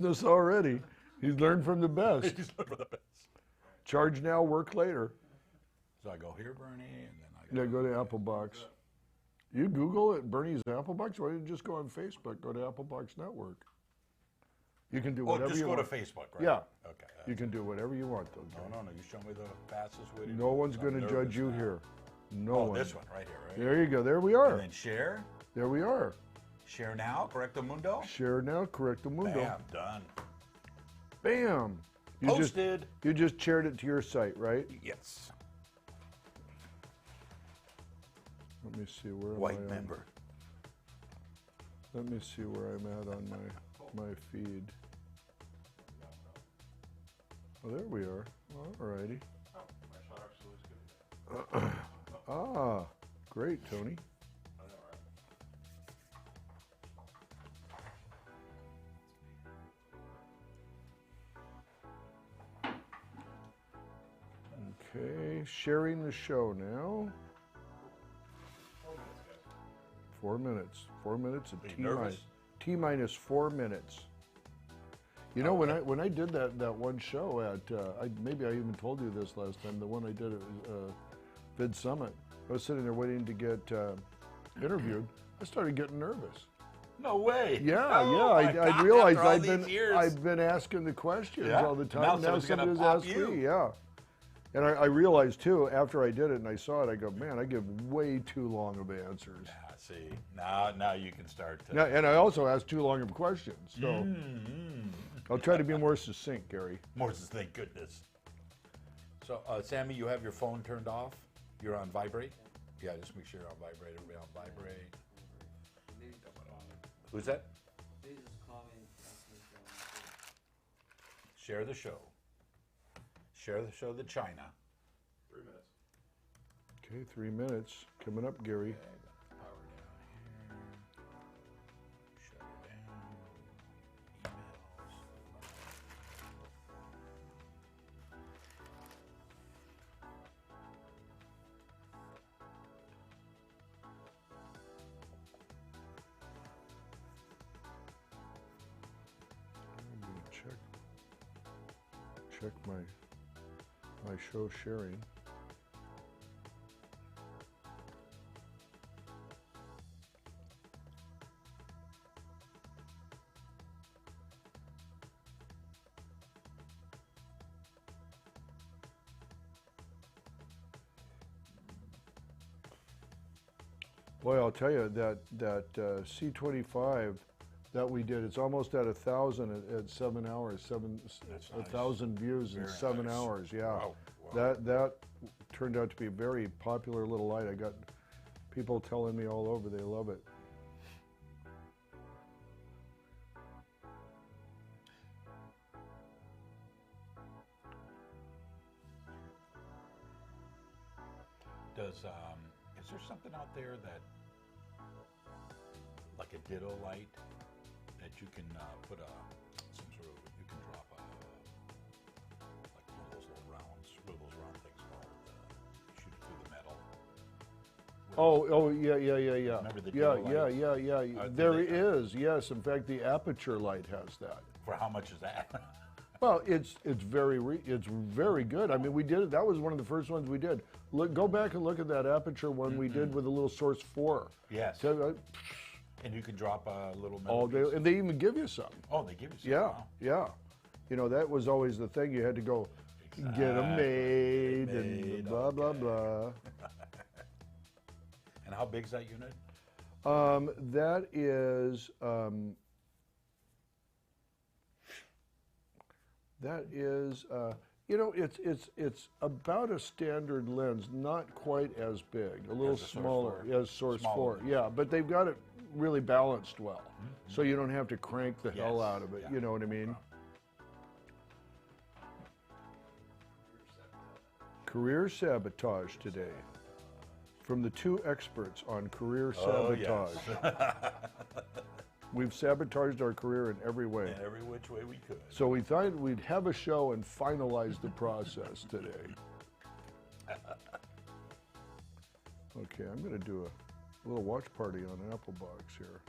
this already. He's learned from the best. He's learned from the best. Charge now, work later. So I go here, Burnie, and then I Go to Applebox. You Google it, Burnie's Applebox. Why don't you just go on Facebook? Go to Applebox Network. You can do whatever just you go want. to Facebook, right? Yeah. Okay. You can do whatever you want, though. No. You show me the fastest way to do it. No one's going to I'm judge you nervous now. here. No Oh, one. this one right here, right? There you go. There we are. And then share. There we are. Share now, correcto mundo. Share now, correcto mundo. Bam, done. Bam. Posted. You just shared it to your site, right? Yes. Let me see where White am I member. Let me see where I'm at on my feed. Oh, there we are. All righty. Ah, great, Tony. Okay, sharing the show now. 4 minutes. 4 minutes of T minus 4 minutes. You know, when I did that one show at maybe I even told you this last time. The one I did at Vid Summit. I was sitting there waiting to get interviewed. I started getting nervous. No way. Yeah, Oh, I realized after all these years. I've been asking the questions Yeah. all the time. Now Now someone's gonna somebody's pop asked you. me. Yeah. And I realized too, after I did it and I saw it, I go, man, I give way too long of answers. Yeah, see, now you can start to. Now, and I also ask too long of questions. So I'll try to be more succinct, Gary. More than thank goodness. So, Sammy, you have your phone turned off? You're on vibrate? Yeah, just make sure you're on vibrate. Everybody on vibrate. Who's that? Share the show. Share the show to China. 3 minutes. Okay, 3 minutes. Coming up, Gary. Okay, power down here. Shut it down. Emails. I'm gonna check my show sharing. Boy, I'll tell you that C25 that we did, it's almost at 1,000 at 7 hours. That's nice. 1,000 views in Very 7 nice. hours. Yeah, Wow, wow. that turned out to be a very popular little light. I got people telling me all over they love it. Is there something out there that, like a ditto light, that you can put some sort of, you can drop like one of those little rounds, what are those round things called? You shoot it through the metal. Yeah. Remember the Yeah, ditto lights? yeah. There is, yes. In fact, the aperture light has that. For how much is that? Well, it's very good. I mean, we did it. That was one of the first ones we did. Go back and look at that aperture one we did with a little Source 4. Yes. And you can drop a little metal All day, piece. and they even give you some. Oh, they give you some. Yeah, Wow. yeah. You know, that was always the thing. You had to go get them made and blah, blah, blah. And how big's that unit? That is, you know, it's about a standard lens, not quite as big, a little As a Source smaller, 4. as Source Smaller 4. lens. Yeah, but they've got it really balanced well, so you don't have to crank the hell Yes, out of it. yeah. You know what I mean? Career sabotage today, from the two experts on career sabotage. We've sabotaged our career in every way. In every which way we could. So we thought we'd have a show and finalize the process today. Okay, I'm going to do a little watch party on Applebox here.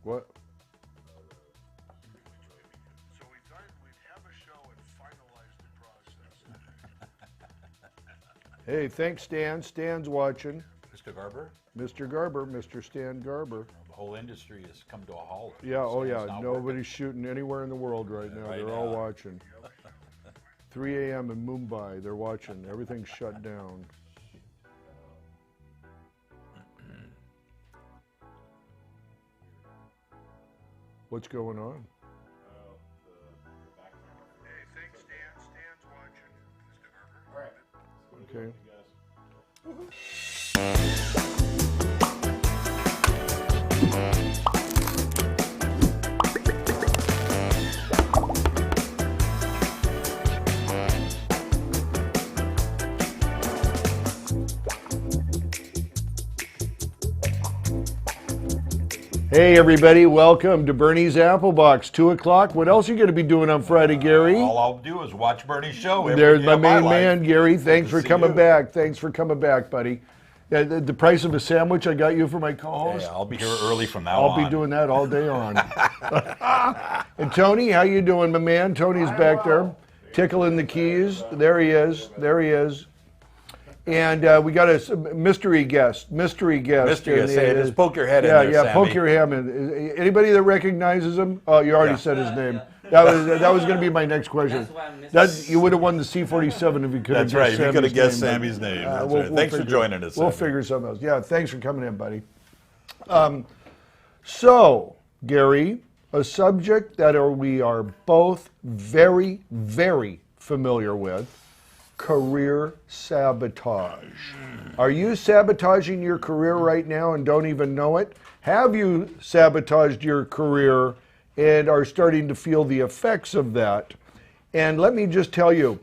What? Hey, thanks, Stan. Stan's watching. Mr. Garber? Mr. Garber, Mr. Stan Garber. The whole industry has come to a halt. Yeah, oh Stan's yeah, not nobody's working. shooting anywhere in the world right now. Right They're all now. watching. 3 a.m. in Mumbai, they're watching. Everything's shut down. What's going on? Hey, thanks, Stan. Stan's watching. Mr. Garber. All right. Okay. Hey everybody, welcome to Burnie's Applebox, 2 o'clock. What else are you going to be doing on Friday, Gary? All I'll do is watch Burnie's show. Every There's day my of main life. man, Gary. Thanks Good to for see coming you. back. Thanks for coming back, buddy. Yeah, the price of a sandwich I got you for my co-host. Yeah, I'll be here early from now I'll on. be doing that all day on. And Tony, how you doing, my man? Tony's back there, tickling the keys. There he is. There he is. And we got a mystery guest. Mystery guest. Mystery guest. Say it. Just poke your head in Yeah, there, yeah. Sammy. Poke your head in. Anybody that recognizes him? Oh, you already said his name. That was going to be my next question. You would have won the C-47 if you could have That's right. guessed If you could have guessed Sammy's Sammy's name. name. That's right. Thanks for joining us. We'll Sammy. figure something else. Yeah, thanks for coming in, buddy. So, Gary, a subject that we are both very, very familiar with, career sabotage. Are you sabotaging your career right now and don't even know it? Have you sabotaged your career and are starting to feel the effects of that? And let me just tell you,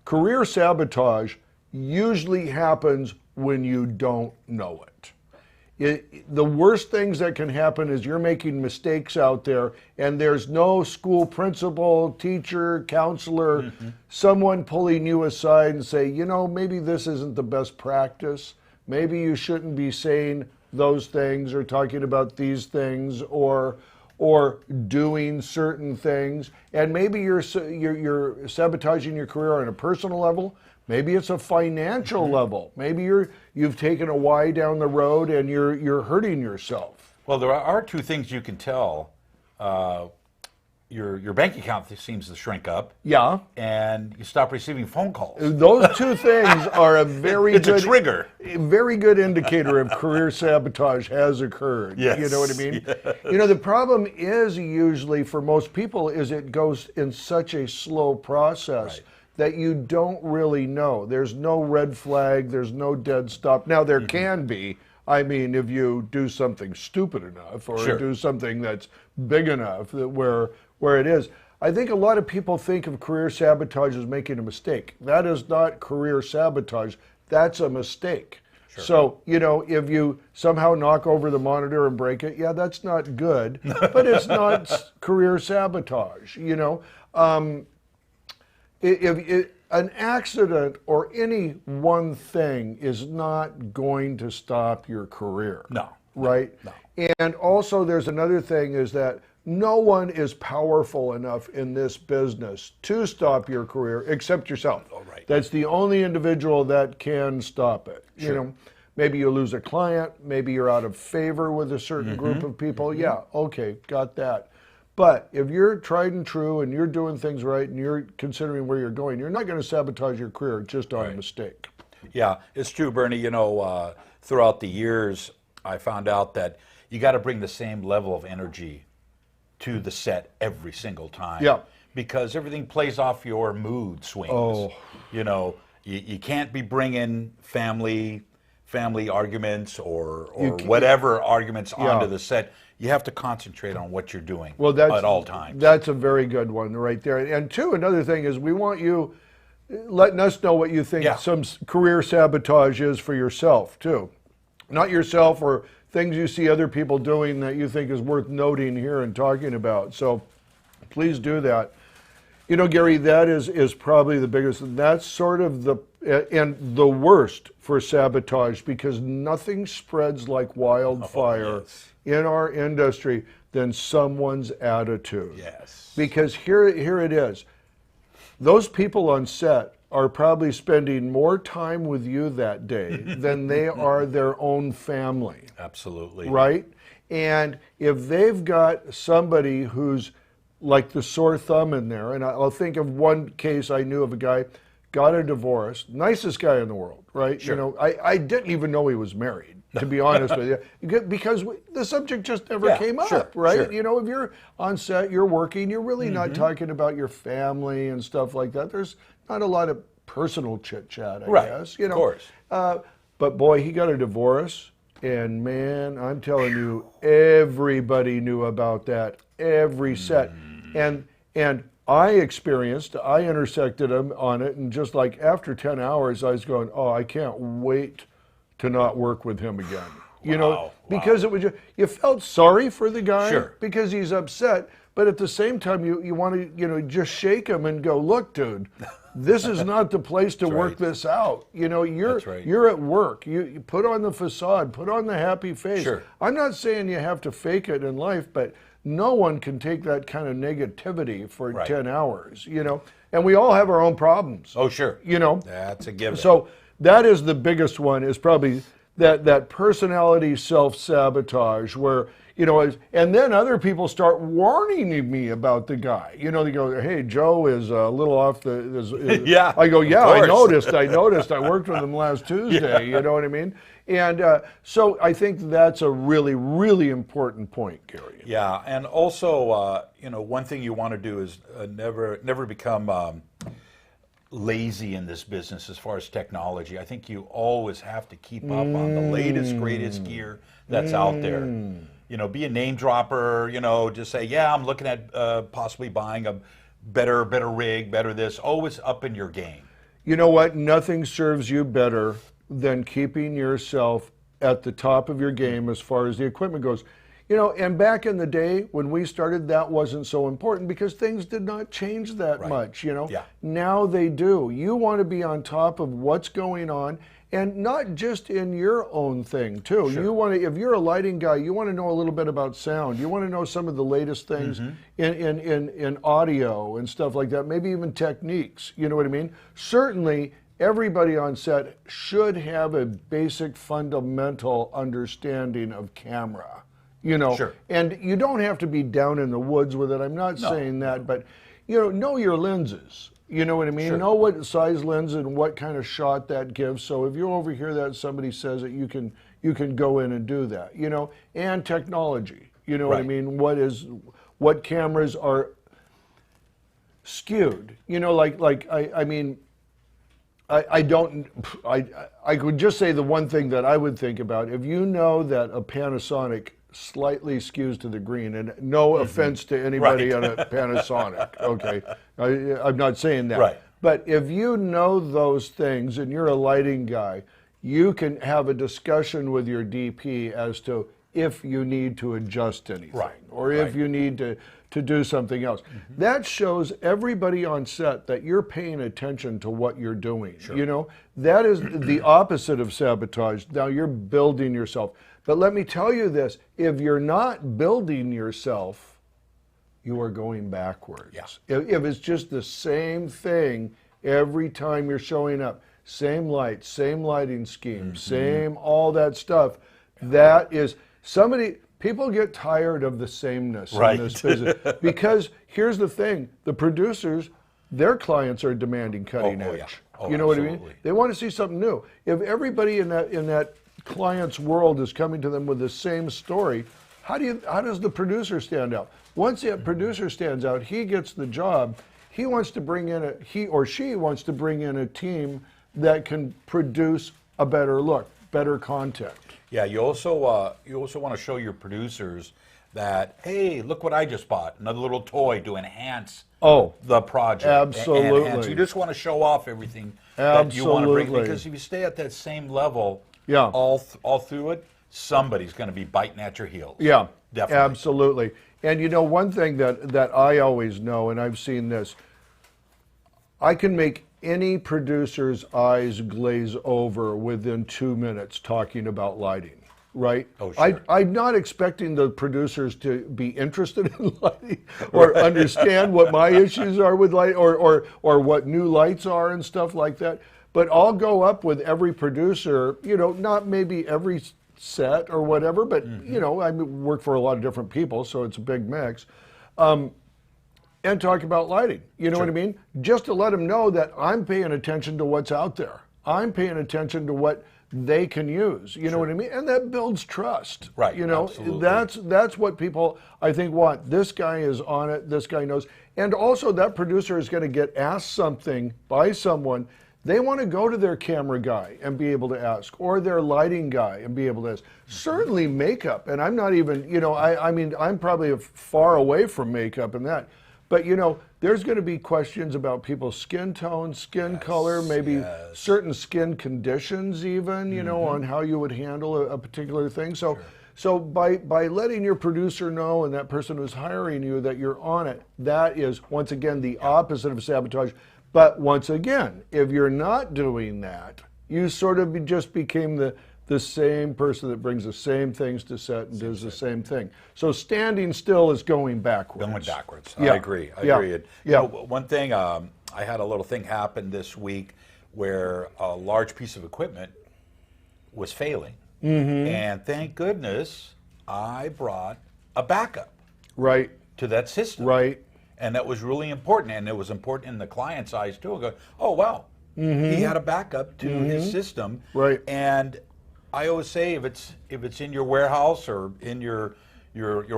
career sabotage usually happens when you don't know it. The worst things that can happen is you're making mistakes out there and there's no school principal, teacher, counselor, someone pulling you aside and say, you know, maybe this isn't the best practice. Maybe you shouldn't be saying those things or talking about these things or doing certain things. And maybe you're sabotaging your career on a personal level. Maybe it's a financial level. Maybe you've taken a Y down the road and you're hurting yourself. Well, there are two things you can tell. Your bank account seems to shrink up. Yeah. And you stop receiving phone calls. Those two things are a very It's good a trigger. Very good indicator if career sabotage has occurred. Yes. You know what I mean? Yes. You know, the problem is usually for most people is it goes in such a slow process. Right. That you don't really know. There's no red flag, there's no dead stop. Now there can be, I mean, if you do something stupid enough or Sure. do something that's big enough that where it is. I think a lot of people think of career sabotage as making a mistake. That is not career sabotage, that's a mistake. Sure. So, you know, if you somehow knock over the monitor and break it, yeah, that's not good, but it's not career sabotage, you know. If an accident or any one thing is not going to stop your career. No. Right? No. And also there's another thing is that no one is powerful enough in this business to stop your career except yourself. Oh, right. That's the only individual that can stop it. Sure. You know, maybe you lose a client, maybe you're out of favor with a certain group of people. Yeah, okay, got that. But if you're tried and true and you're doing things right and you're considering where you're going, you're not going to sabotage your career just on a mistake. Yeah, it's true, Bernie. You know, throughout the years, I found out that you got to bring the same level of energy to the set every single time. Yeah. Because everything plays off your mood swings. Oh. You know, you can't be bringing family arguments or whatever arguments onto the set. You have to concentrate on what you're doing at all times. That's a very good one right there. And two, another thing is we want you letting us know what you think some career sabotage is for yourself too. Not yourself or things you see other people doing that you think is worth noting here and talking about. So please do that. You know, Gary, that is probably the biggest. That's sort of the worst for sabotage because nothing spreads like wildfire in our industry than someone's attitude. Yes. Because here it is. Those people on set are probably spending more time with you that day than they are their own family. Absolutely. Right? And if they've got somebody who's like the sore thumb in there, and I'll think of one case I knew of a guy, got a divorce, nicest guy in the world, right? Sure. You know, I didn't even know he was married, to be honest with you, because the subject just never came up, right? Sure. You know, if you're on set, you're working, you're really not talking about your family and stuff like that. There's not a lot of personal chit chat, I guess. You know, of course. But boy, he got a divorce, and man, I'm telling you, everybody knew about that, every set, and I intersected him on it, and just like after 10 hours, I was going, oh, I can't wait to not work with him again. You know, because it was just, you felt sorry for the guy because he's upset, but at the same time, you want to, you know, just shake him and go, look, dude, this is not the place to work this out. You know, you're at work. You put on the facade, put on the happy face. I'm not saying you have to fake it in life, but no one can take that kind of negativity for 10 hours, you know, and we all have our own problems. Oh, sure. You know, that's a given. So that is the biggest one, is probably that personality self-sabotage where, you know, and then other people start warning me about the guy. You know, they go, hey, Joe is a little off the... yeah. I go, yeah, I noticed. I worked with him last Tuesday, you know what I mean? And so I think that's a really, really important point, Gary. Yeah, and also, you know, one thing you want to do is never become lazy in this business as far as technology. I think you always have to keep up on the latest, greatest gear that's out there. You know, be a name dropper, you know, just say, yeah, I'm looking at possibly buying a better rig, better this, always up in your game. You know what? Nothing serves you better than keeping yourself at the top of your game as far as the equipment goes. You know, and back in the day when we started, that wasn't so important because things did not change that much, you know. Now they do. You want to be on top of what's going on, and not just in your own thing too. You want to, if you're a lighting guy, you want to know a little bit about sound. You want to know some of the latest things in audio and stuff like that, maybe even techniques, you know what I mean? Certainly everybody on set should have a basic fundamental understanding of camera, you know, and you don't have to be down in the woods with it. I'm not saying that, but you know your lenses. You know what I mean? Know what size lens and what kind of shot that gives. So if you overhear that somebody says it, you can go in and do that. You know, and technology. You know what I mean? What cameras are skewed? You know, I mean. I could just say the one thing that I would think about, if you know that a Panasonic slightly skews to the green, and no offense to anybody on a Panasonic, okay, I'm not saying that, but if you know those things and you're a lighting guy, you can have a discussion with your DP as to if you need to adjust anything, or if you need to do something else. That shows everybody on set that you're paying attention to what you're doing. You know, that is the opposite of sabotage. Now you're building yourself. But let me tell you this, if you're not building yourself, you are going backwards. If it's just the same thing every time you're showing up, same light, same lighting scheme, same all that stuff, that is, people get tired of the sameness in this business. Because here's the thing, the producers, their clients are demanding cutting edge. You know what I mean? They want to see something new. If everybody in that client's world is coming to them with the same story, how does the producer stand out? Once that producer stands out, he gets the job. He or she wants to bring in a team that can produce a better look, better content. Yeah, you also want to show your producers that, hey, look what I just bought, another little toy to enhance the project. Absolutely. And you just want to show off everything that you want to bring, because if you stay at that same level all through it, somebody's going to be biting at your heels. Yeah, definitely. Absolutely. And you know, one thing that I always know, and I've seen this, I can make any producer's eyes glaze over within 2 minutes talking about lighting. right? Oh, sure. I'm not expecting the producers to be interested in lighting or understand what my issues are with light or what new lights are and stuff like that. But I'll go up with every producer, not maybe every set or whatever, but I work for a lot of different people, so it's a big mix. And talk about lighting, you know what I mean? Just to let them know that I'm paying attention to what's out there. I'm paying attention to what they can use, you know what I mean? And that builds trust. Right, absolutely. That's what people, I think, want. This guy is on it, this guy knows. And also that producer is going to get asked something by someone. They want to go to their camera guy and be able to ask, or their lighting guy and be able to ask. Certainly makeup, and I'm not even, I mean, I'm probably far away from makeup and that. But, there's going to be questions about people's skin tone, skin color, maybe certain skin conditions even, on how you would handle a particular thing. So by letting your producer know and that person who's hiring you that you're on it, that is, once again, the opposite of sabotage. But once again, if you're not doing that, you sort of just became the same person that brings the same things to set and does the same thing. So standing still is going backwards. Going backwards. Yeah. I agree. I agree. One thing, I had a little thing happen this week where a large piece of equipment was failing. And thank goodness I brought a backup to that system. And that was really important. And it was important in the client's eyes too. I go, oh, wow. He had a backup to his system. And I always say, if it's in your warehouse or in your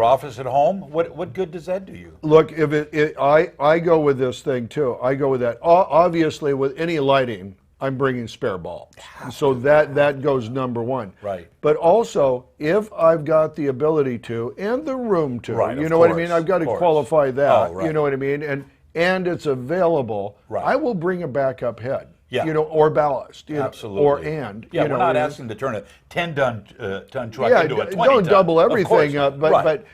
office at home, what good does that do you? Look, if I go with this thing too. I go with that. Obviously, with any lighting, I'm bringing spare bulbs. So that goes number one. But also, if I've got the ability to and the room to, you know what I mean? I've got to qualify that. You know what I mean? And it's available. I will bring a backup head. Or ballast, absolutely, or we're not asking to turn a 10-ton truck into a 20-ton. Don't double everything up, but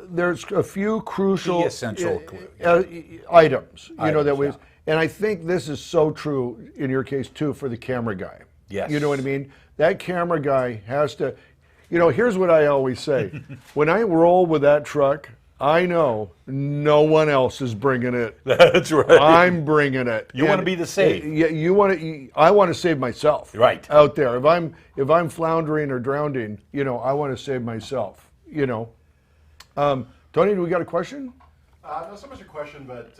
there's a few crucial essential items, that we. And I think this is so true in your case too for the camera guy. You know what I mean? That camera guy has to. Here's what I always say: when I roll with that truck, I know no one else is bringing it. That's right. I'm bringing it. You want to be the safe. You want to. I want to save myself. Out there, if I'm floundering or drowning, I want to save myself. Tony, do we got a question? Not so much a question, but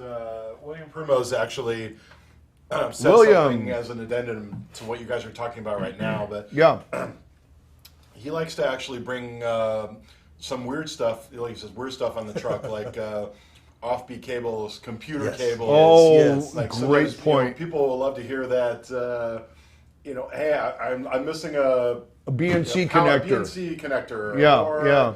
William Primo's actually said something as an addendum to what you guys are talking about right now. But he likes to actually bring some weird stuff, like he says, weird stuff on the truck, like offbeat cables, computer cables. Oh, like, great point. People will love to hear that. Hey, I'm missing a BNC connector. BNC connector. Or,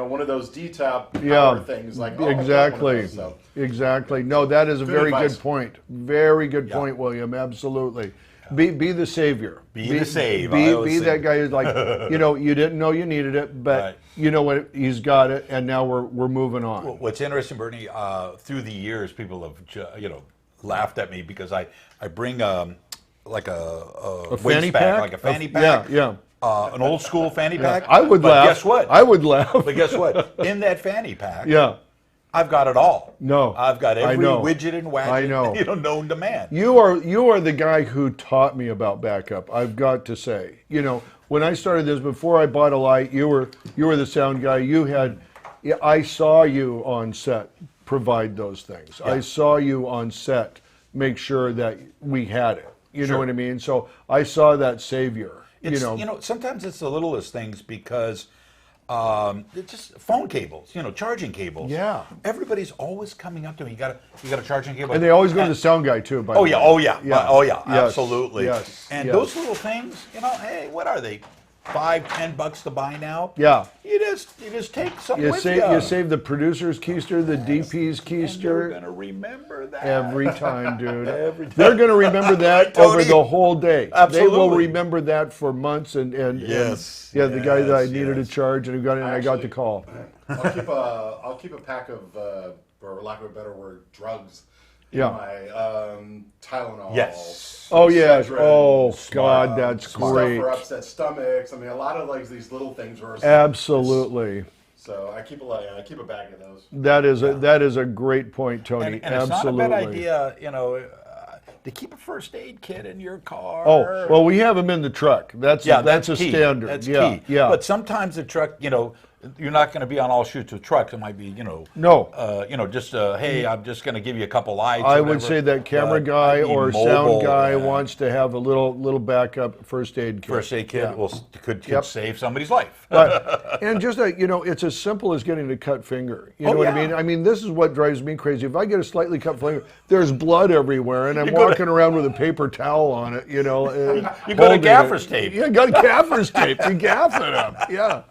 one of those D-tap power things. Like exactly. So. Exactly. No, that is a very good point. Very good point, William. Absolutely. Be the savior. Be the save. Be that guy who's like, you didn't know you needed it, but you know what? He's got it, and now we're moving on. Well, what's interesting, Burnie, through the years, people have laughed at me because I bring like a fanny waist pack, like a fanny pack. An old school fanny pack. I would laugh. Guess what? I would laugh. But guess what? In that fanny pack, I've got it all. No, I've got every widget and wadget, known to man. You are the guy who taught me about backup. I've got to say, when I started this, before I bought a light, you were the sound guy. I saw you on set provide those things. I saw you on set make sure that we had it. You know what I mean? So I saw that savior. Sometimes it's the littlest things because it's just phone cables, charging cables. Everybody's always coming up to me. You got a charging cable, and they always go to the sound guy too. By the way. Absolutely. And those little things, hey, what are they? $5-10 to buy now. You just take something with you. You save the producer's keister, the DP's keister. They're gonna remember that every time, dude. Every time. They're gonna remember that over the whole day. Absolutely. They will remember that for months. And the guy that I needed to charge and who got in, I got the call. I'll keep a pack of, for lack of a better word, drugs my Tylenol. Yes. Oh yes. Excedrin, Oh God, that's stuff great. for upset stomachs. I mean, a lot of like these little things were Absolutely. So I keep a bag of those. That is a great point, Tony. And Absolutely. it's not a bad idea, to keep a first aid kit in your car. Oh, well, we have them in the truck. That's a key. standard. That's yeah, key. Yeah. But sometimes the truck, you're not going to be on all shoots with trucks. It might be, No. just hey, I'm just going to give you a couple lights. I would say that camera guy or mobile, sound guy wants to have a little backup first aid kit. First aid kit could Yep. save somebody's life. And just it's as simple as getting a cut finger. You know Oh, what yeah. I mean? I mean, this is what drives me crazy. If I get a slightly cut finger, there's blood everywhere, and I'm walking around with a paper towel on it. You go to gaffer's tape. Yeah, got gaffer's tape. You gaff it up. Yeah,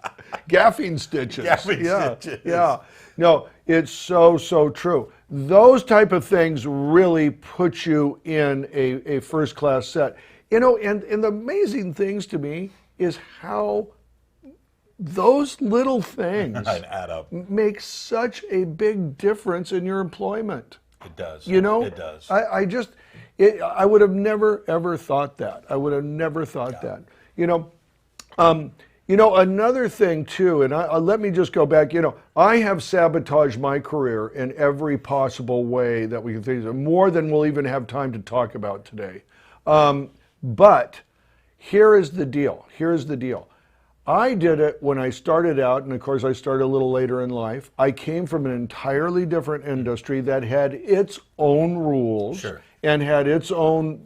gaffing stitches. Stitches. Yeah. No, it's so true. Those type of things really put you in a first class set. And the amazing things to me is how those little things add up. make such a big difference in your employment. It does. It does. I would have never ever thought that. I would have never thought that. Another thing too, and let me just go back. I have sabotaged my career in every possible way that we can think of, more than we'll even have time to talk about today. But here is the deal. I did it when I started out, and of course I started a little later in life. I came from an entirely different industry that had its own rules Sure. and had its own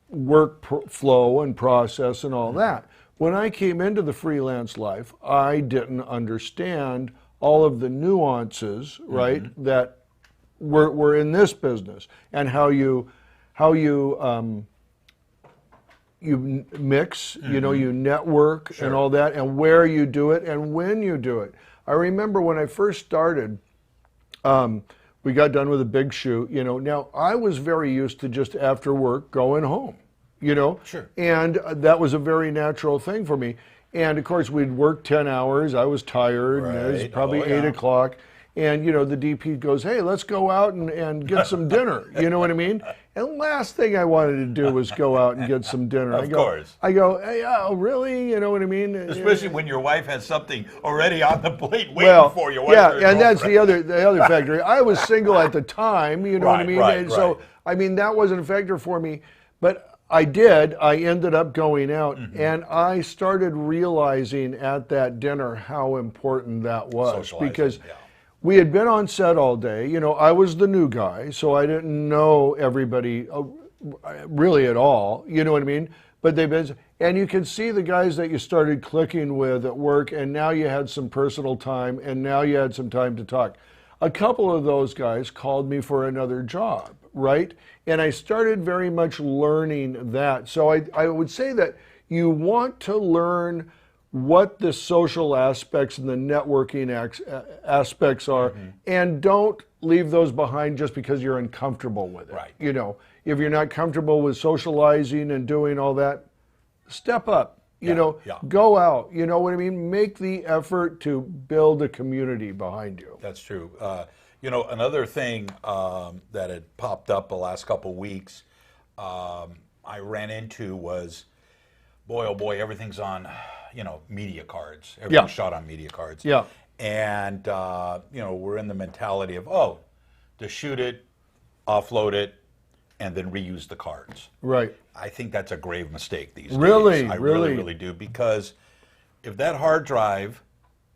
work flow and process and all that. When I came into the freelance life, I didn't understand all of the nuances, right, that were in this business, and how you mix, you network and all that, and where you do it and when you do it. I remember when I first started, we got done with a big shoot, Now, I was very used to just after work going home, Sure. And that was a very natural thing for me. And of course, we'd work 10 hours. I was tired, and it was Right. probably 8 o'clock. And, the DP goes, hey, let's go out and get some dinner. You know what I mean? And the last thing I wanted to do was go out and get some dinner. Of course. I go, hey, oh, really? You know what I mean? Especially when your wife has something already on the plate waiting for you. Yeah, and that's the other factor. I was single at the time, you know what I mean? Right, And so, that wasn't a factor for me. But I ended up going out, and I started realizing at that dinner how important that was. Socializing, Because yeah. we had been on set all day. I was the new guy, so I didn't know everybody really at all. You know what I mean? But and you could see the guys that you started clicking with at work, and now you had some personal time, and now you had some time to talk. A couple of those guys called me for another job, right? And I started very much learning that. So I would say that you want to learn what the social aspects and the networking aspects are, and don't leave those behind just because you're uncomfortable with it. Right. If you're not comfortable with socializing and doing all that, step up. Go out. You know what I mean? Make the effort to build a community behind you. That's true. Another thing that had popped up the last couple of weeks, I ran into was, boy, oh boy, everything's on, media cards. Everything's shot on media cards. Yeah. And, we're in the mentality of, to shoot it, offload it, and then reuse the cards. Right. I think that's a grave mistake these Really? days. I Really? really do, because if that hard drive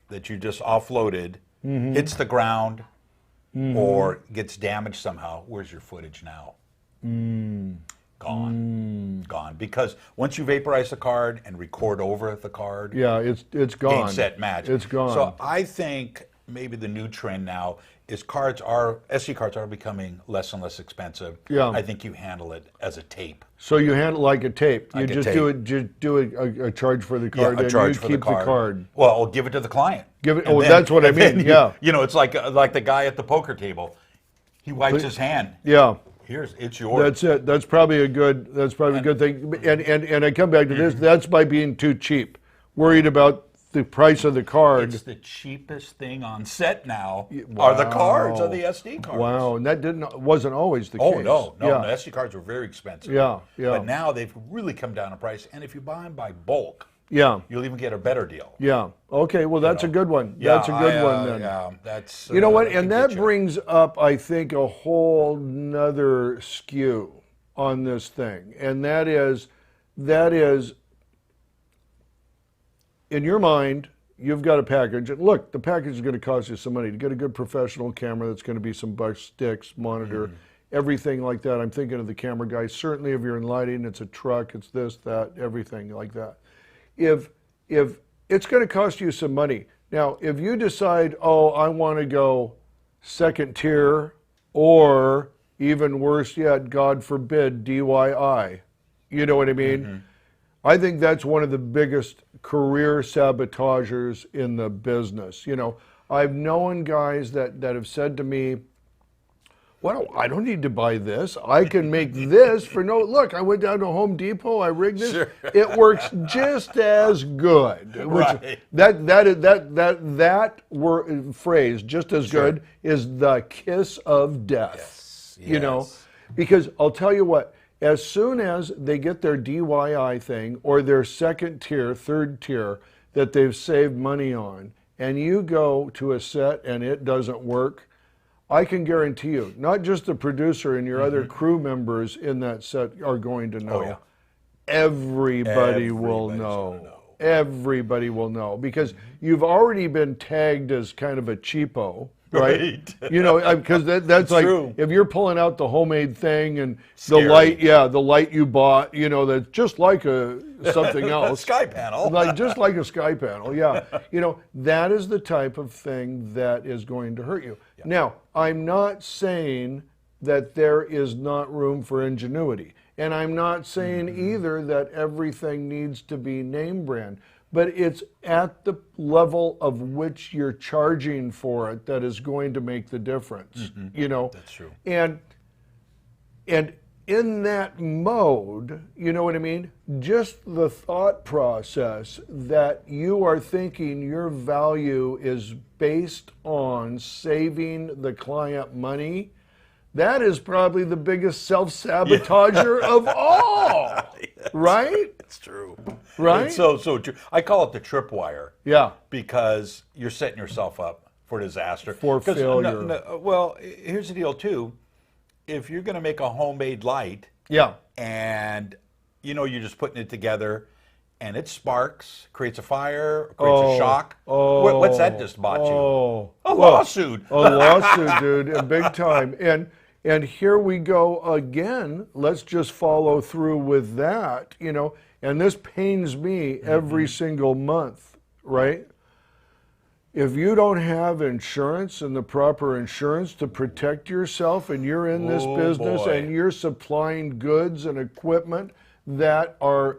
that you just offloaded hits the ground or gets damaged somehow, where's your footage now? Gone. Gone. Because once you vaporize the card and record over the card, Yeah, it's gone. game, set, match. It's gone. So I think maybe the new trend now is SD cards are becoming less and less expensive. Yeah. I think you handle it as a tape. So you handle it like a tape. You Like a just tape. do a charge for the card, a and charge you for keep the card. Well, I'll give it to the client. Give it. And Oh, then- that's what I and mean. then Yeah. It's like the guy at the poker table. He wipes his hand. Yeah. It's yours. That's it. That's probably a good thing. And I come back to this. That's by being too cheap, worried about the price of the card. It's the cheapest thing on set now. Are the cards, are the SD cards. Wow, and that wasn't always the Oh, case. no. The SD cards were very expensive. Yeah. But now they've really come down in price, and if you buy them by bulk, you'll even get a better deal. Yeah. Okay, well, that's a good one. That's a good one then. Yeah, that's... You know what? And that brings up, I think, a whole nother skew on this thing. And that is, in your mind, you've got a package. And look, the package is going to cost you some money. To get a good professional camera, that's going to be some bucks, sticks, monitor, everything like that. I'm thinking of the camera guys. Certainly if you're in lighting, it's a truck, it's this, that, everything like that. If it's going to cost you some money. Now, if you decide, oh, I want to go second tier, or even worse yet, God forbid, DIY, you know what I mean? I think that's one of the biggest career sabotagers in the business. You know, I've known guys that have said to me, well, I don't need to buy this. I can make this for no, look, I went down to Home Depot, I rigged this. Sure. It works just as good. Which, that phrase, just as good, is the kiss of death. You know, because I'll tell you what, as soon as they get their DIY thing or their second tier, third tier that they've saved money on, and you go to a set and it doesn't work, I can guarantee you, not just the producer and your other crew members in that set are going to know. Oh, yeah. Everybody will know. Everybody will know because you've already been tagged as kind of a cheapo. Right? You know, because that's like, true. If you're pulling out the homemade thing and scary. the light you bought, you know, that's just like something else. A sky panel. Just like a sky panel, yeah. You know, that is the type of thing that is going to hurt you. Yeah. Now, I'm not saying that there is not room for ingenuity. And I'm not saying either that everything needs to be name brand. But it's at the level of which you're charging for it that is going to make the difference. You know, that's true. And in that mode, you know what I mean? Just the thought process that you are thinking your value is based on saving the client money, that is probably the biggest self-sabotager of all, right? It's true. Right? It's so true. I call it the tripwire. Yeah. Because you're setting yourself up for disaster. For failure. Well, here's the deal, too. If you're going to make a homemade light, and, you know, you're just putting it together, and it sparks, creates a fire, creates a shock, what's that just bought you? A lawsuit. A lawsuit, dude, and big time. And here we go again. Let's just follow through with that, you know. And this pains me every single month, right? If you don't have insurance and the proper insurance to protect yourself, and you're in this business and you're supplying goods and equipment that are,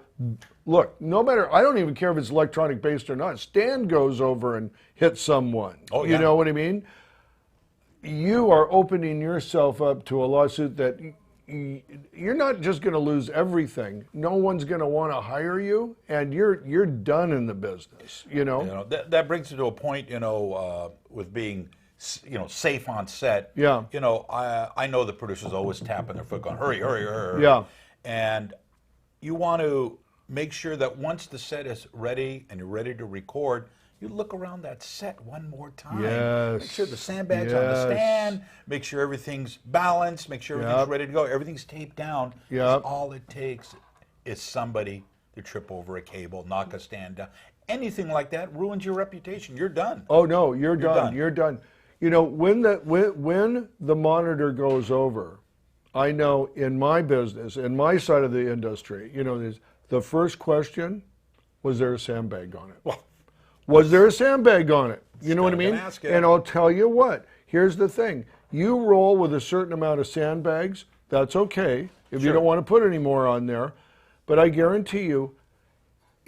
look, no matter, I don't even care if it's electronic based or not, stand goes over and hits someone. Oh, yeah. You know what I mean? You are opening yourself up to a lawsuit that you're not just going to lose everything. No one's going to want to hire you, and you're done in the business. You know, that brings you to a point. You know, with being, you know, safe on set. Yeah. You know, I know the producers always tapping their foot, going, hurry, hurry, hurry. Yeah. And you want to make sure that once the set is ready and you're ready to record, you look around that set one more time. Yes. Make sure the sandbag's on the stand. Make sure everything's balanced. Make sure everything's ready to go. Everything's taped down. All it takes is somebody to trip over a cable, knock a stand down. Anything like that ruins your reputation. You're done. Oh no, you're done. You're done. You know, when the monitor goes over, I know in my business, in my side of the industry, you know, the first question, was there a sandbag on it? Well, was there a sandbag on it? You know what I mean? And I'll tell you what, here's the thing. You roll with a certain amount of sandbags, that's okay if you don't want to put any more on there. But I guarantee you,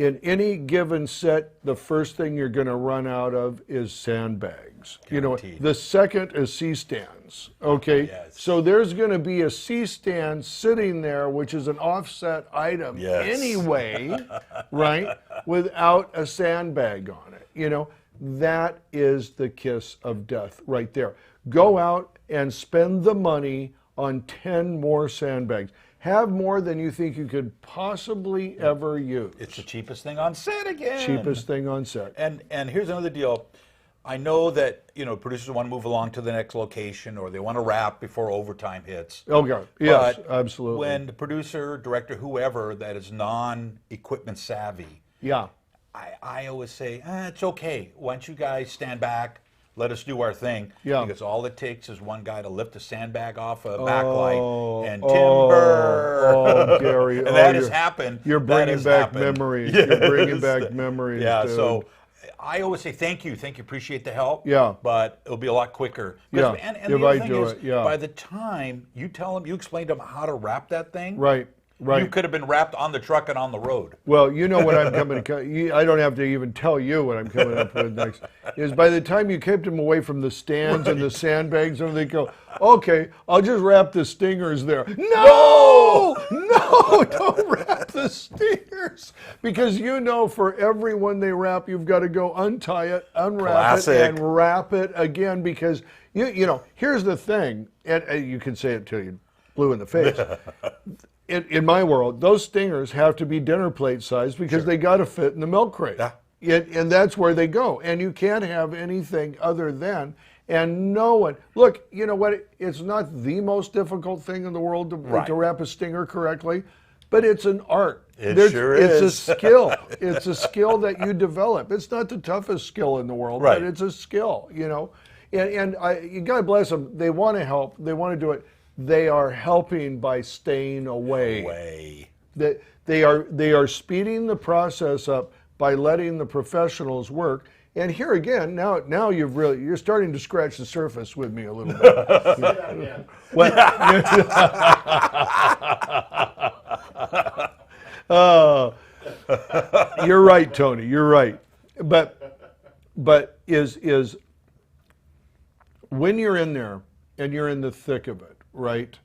in any given set, the first thing you're going to run out of is sandbags. Guaranteed. The second is C-stands, okay? Yes. So there's going to be a C-stand sitting there, which is an offset item anyway, right, without a sandbag on it, That is the kiss of death right there. Go out and spend the money on 10 more sandbags. Have more than you think you could possibly ever use. It's the cheapest thing on set again. Cheapest thing on set. And here's another deal. I know that producers want to move along to the next location, or they want to wrap before overtime hits. Oh God, yes, but absolutely. When the producer, director, whoever that is non-equipment savvy, I always say, it's okay. Why don't you guys stand back? Let us do our thing. Yeah. Because all it takes is one guy to lift a sandbag off a backlight and timber. Oh, Gary. And that has happened. You're bringing back memories. Yes. You're bringing back memories. Yeah, dude. so I always say thank you, appreciate the help. Yeah. But it'll be a lot quicker. Yeah. And If the I other thing do is, it, yeah. by the time you tell them, you explain to them how to wrap that thing, Right. you could have been wrapped on the truck and on the road. Well, you know what I'm coming to. I don't have to even tell you what I'm coming up with next. Is by the time you kept them away from the stands and the sandbags, and they go, okay, I'll just wrap the stingers there. No, don't wrap the stingers, because for every one they wrap, you've got to go untie it, unwrap it, and wrap it again. Because here's the thing, and you can say it till you blue in the face. In my world, those stingers have to be dinner plate size because they got to fit in the milk crate. Yeah. And that's where they go. And you can't have anything other than, and no one, look, you know what? It's not the most difficult thing in the world to wrap a stinger correctly, but it's an art. Sure is. It's a skill. It's a skill that you develop. It's not the toughest skill in the world, but it's a skill, And God bless them. They want to help. They want to do it. They are helping by staying away. They are speeding the process up by letting the professionals work. And here again, now you're starting to scratch the surface with me a little bit. You're right, Tony. You're right. But is when you're in there and you're in the thick of it, right?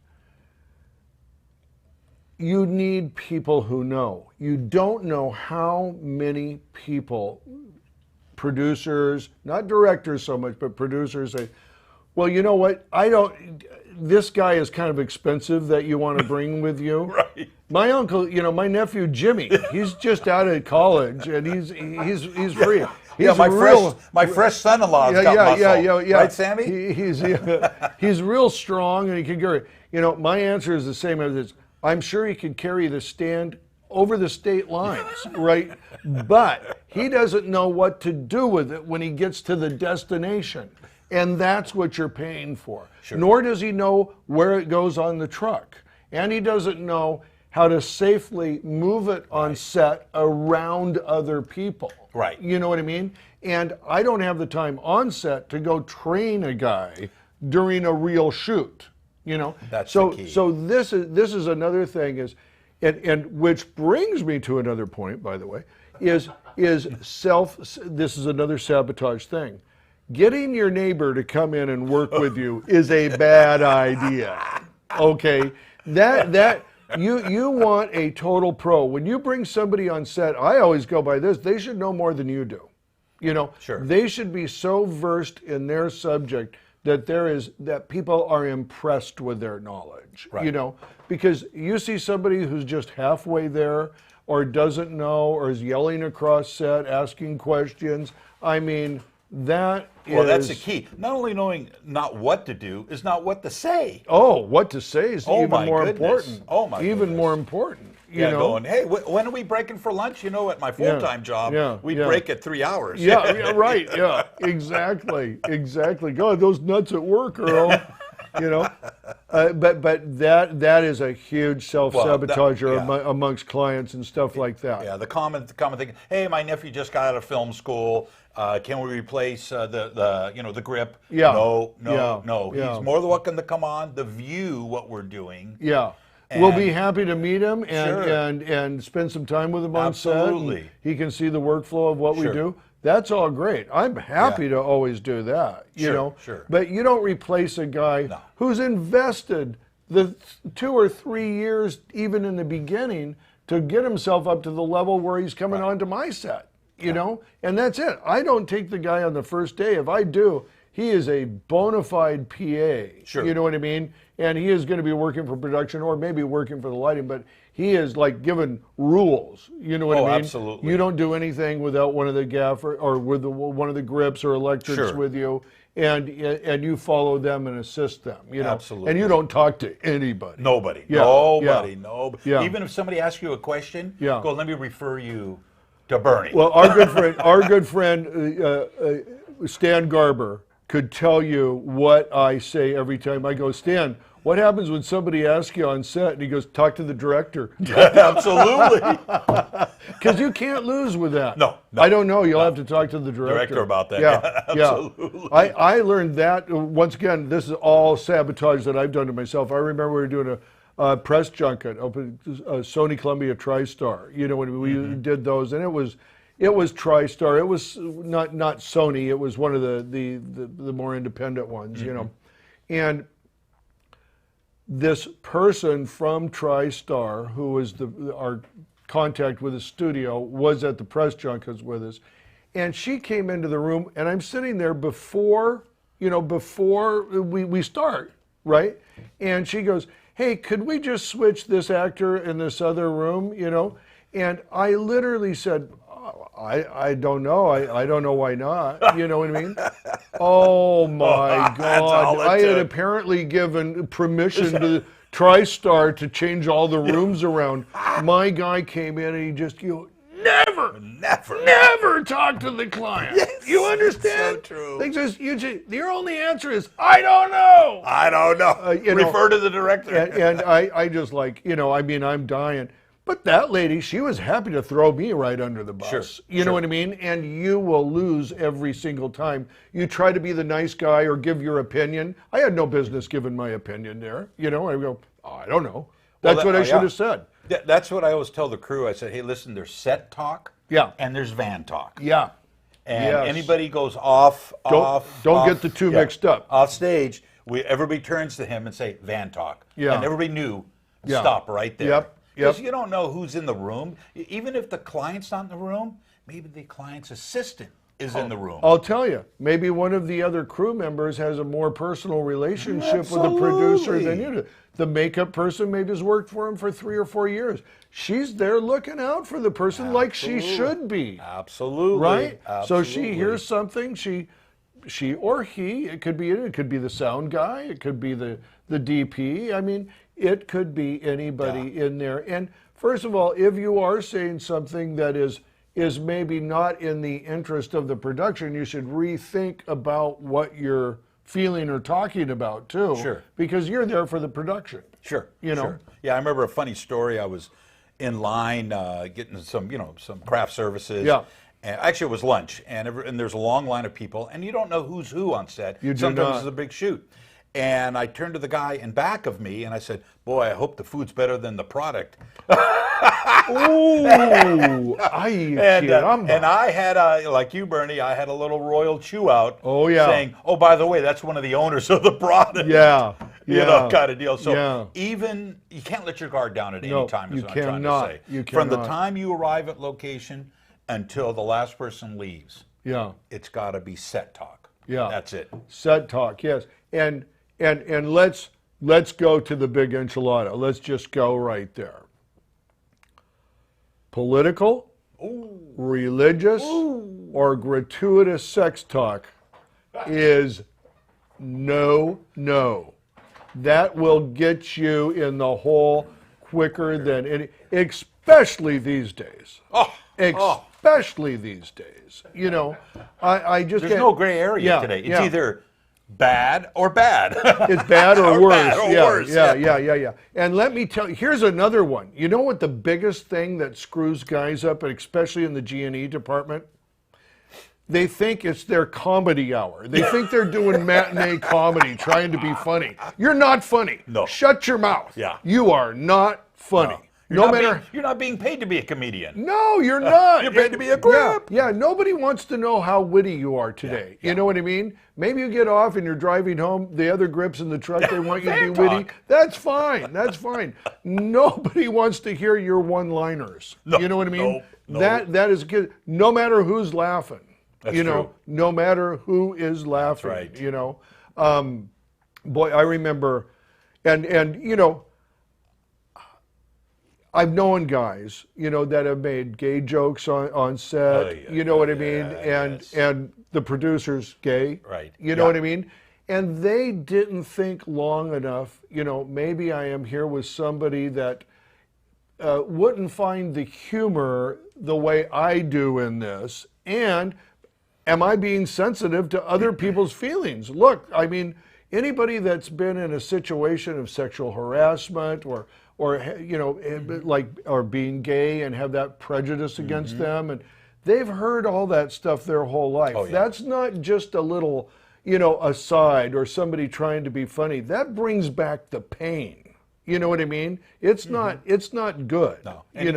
You need people who know. You don't know how many people, producers, not directors so much, but producers say, well, you know what? This guy is kind of expensive that you want to bring with you. Right. My uncle, my nephew Jimmy, he's just out of college and he's free. My fresh son-in-law's got muscle. Yeah. Right, Sammy? He's real strong and he can carry. My answer is the same as this. I'm sure he could carry the stand over the state lines, right? But he doesn't know what to do with it when he gets to the destination. And that's what you're paying for. Sure. Nor does he know where it goes on the truck. And he doesn't know how to safely move it on set around other people. Right. You know what I mean? And I don't have the time on set to go train a guy during a real shoot. That's the key. So this is another thing and which brings me to another point, by the way, is this is another sabotage thing. Getting your neighbor to come in and work with you is a bad idea. Okay? That you want a total pro. When you bring somebody on set, I always go by this, they should know more than you do. Sure. They should be so versed in their subject that people are impressed with their knowledge. Right. Because you see somebody who's just halfway there or doesn't know or is yelling across set, asking questions. I mean, that's the key. Not only knowing not what to do, is not what to say. Oh, what to say is even more goodness. important. Oh my goodness. Even more important. Going, hey, when are we breaking for lunch? At my full-time job, we break at 3 hours. Yeah, right. Yeah, exactly. God, those nuts at work, Earl. But that is a huge self-sabotager amongst clients and stuff like that. Yeah, the common thing. Hey, my nephew just got out of film school. Can we replace the grip? Yeah. No. Yeah. He's more than welcome to come on. The view, what we're doing. Yeah. we'll be happy to meet him Sure. and spend some time with him on Absolutely. set. And he can see the workflow of what we Sure. do. That's all great. I'm happy to always do that, you Sure, know. sure. But you don't replace a guy who's invested the 2 or 3 years, even in the beginning, to get himself up to the level where he's coming onto my set, you know. And that's it. I don't take the guy on the first day. If I do, he is a bona fide PA. Sure. You know what I mean? And he is going to be working for production or maybe working for the lighting, but he is like given rules. You know what I mean? Absolutely. You don't do anything without one of the gaffer or with one of the grips or electrics with you, and you follow them and assist them. You know, Absolutely. and you don't talk to anybody. Nobody. Yeah, Nobody. yeah. Nobody. Yeah. Even if somebody asks you a question, Yeah. go, let me refer you to Burnie. Well, our good friend Stan Garber could tell you what I say every time I go, Stan, what happens when somebody asks you on set? And he goes, talk to the director. Absolutely. Because you can't lose with that. No, I don't know. You'll have to talk to the director about that. Yeah, Absolutely. I learned that, once again, this is all sabotage that I've done to myself. I remember we were doing a press junket up at Sony Columbia TriStar. You know, when we did those, and it was TriStar. It was not Sony. It was one of the more independent ones, you know. And this person from TriStar, who was our contact with the studio, was at the press junkets with us. And she came into the room, and I'm sitting there before we start, right? And she goes, hey, could we just switch this actor in this other room, you know? And I literally said, I don't know. I don't know why not. You know what I mean? Oh my God. I had apparently given permission to TriStar to change all the rooms around. My guy came in and he just, never talk to the client. Yes, you understand? So true. They just, your only answer is, I don't know. I don't know. Refer to the director. And I just like, you know, I mean, I'm dying. But that lady, she was happy to throw me right under the bus. Sure, you know what I mean? And you will lose every single time. You try to be the nice guy or give your opinion. I had no business giving my opinion there. You know, I go, I don't know. That's what I should have said. That's what I always tell the crew. I said, hey, listen, there's set talk and there's van talk. Yeah. And anybody goes off, don't get the two mixed up. Off stage, everybody turns to him and say, van talk. Yeah. And everybody knew, stop right there. Yep. Because you don't know who's in the room. Even if the client's not in the room, maybe the client's assistant is in the room. I'll tell you, maybe one of the other crew members has a more personal relationship with the producer than you do. The makeup person maybe has worked for him for 3 or 4 years. She's there looking out for the person like she should be. Absolutely. Right? Absolutely. So she hears something, she or he, it could be the sound guy, it could be the DP. I mean, it could be anybody in there. And first of all, if you are saying something that is maybe not in the interest of the production, you should rethink about what you're feeling or talking about too. Sure. Because you're there for the production. Sure. You know? Sure. Yeah, I remember a funny story. I was in line getting some craft services. Yeah. And actually, it was lunch, and there's a long line of people, and you don't know who's who on set. You do Sometimes not. it's a big shoot. And I turned to the guy in back of me, and I said, boy, I hope the food's better than the product. Ooh, and I had, like you, Burnie, I had a little royal chew out. Oh, yeah. Saying, oh, by the way, that's one of the owners of the product. Yeah. You know, kind of deal. So Yeah. even, you can't let your guard down at any No, time, is you what I'm trying cannot. to say. You From the cannot. time you arrive at location until the last person leaves, Yeah. it's got to be set talk. Yeah. That's it. Set talk, yes. And let's go to the big enchilada. Let's just go right there. Political, religious, or gratuitous sex talk is no. That will get you in the hole quicker than any, especially these days. Especially these days. You know, I just There's no gray area today. It's either bad or bad. It's bad or worse. Bad or worse. Yeah. And let me tell you, here's another one. You know what the biggest thing that screws guys up, and especially in the G&E department? they think it's their comedy hour. They think they're doing matinee comedy, trying to be funny. You're not funny. No. Shut your mouth. Yeah. You are not funny. No. You're not being paid to be a comedian. No, you're not. You're paid to be a grip. Yeah, nobody wants to know how witty you are today. You know what I mean? Maybe you get off and you're driving home, the other grips in the truck, they want you to be witty. That's fine. That's fine. Nobody wants to hear your one-liners. No, you know what I mean? no. That is good. No matter who's laughing. That's true. No matter who is laughing. That's right. You know. Boy, I remember, and you know, I've known guys, you know, that have made gay jokes on set. You know what I mean? And the producer's gay. Right. You know what I mean? And they didn't think long enough, you know, maybe I am here with somebody that wouldn't find the humor the way I do in this. And am I being sensitive to other people's feelings? Look, I mean, anybody that's been in a situation of sexual harassment or you know, like, or being gay and have that prejudice against them, and they've heard all that stuff their whole life. That's not just a little, you know, aside or somebody trying to be funny. That brings back the pain. You know what I mean? It's not good. No. And you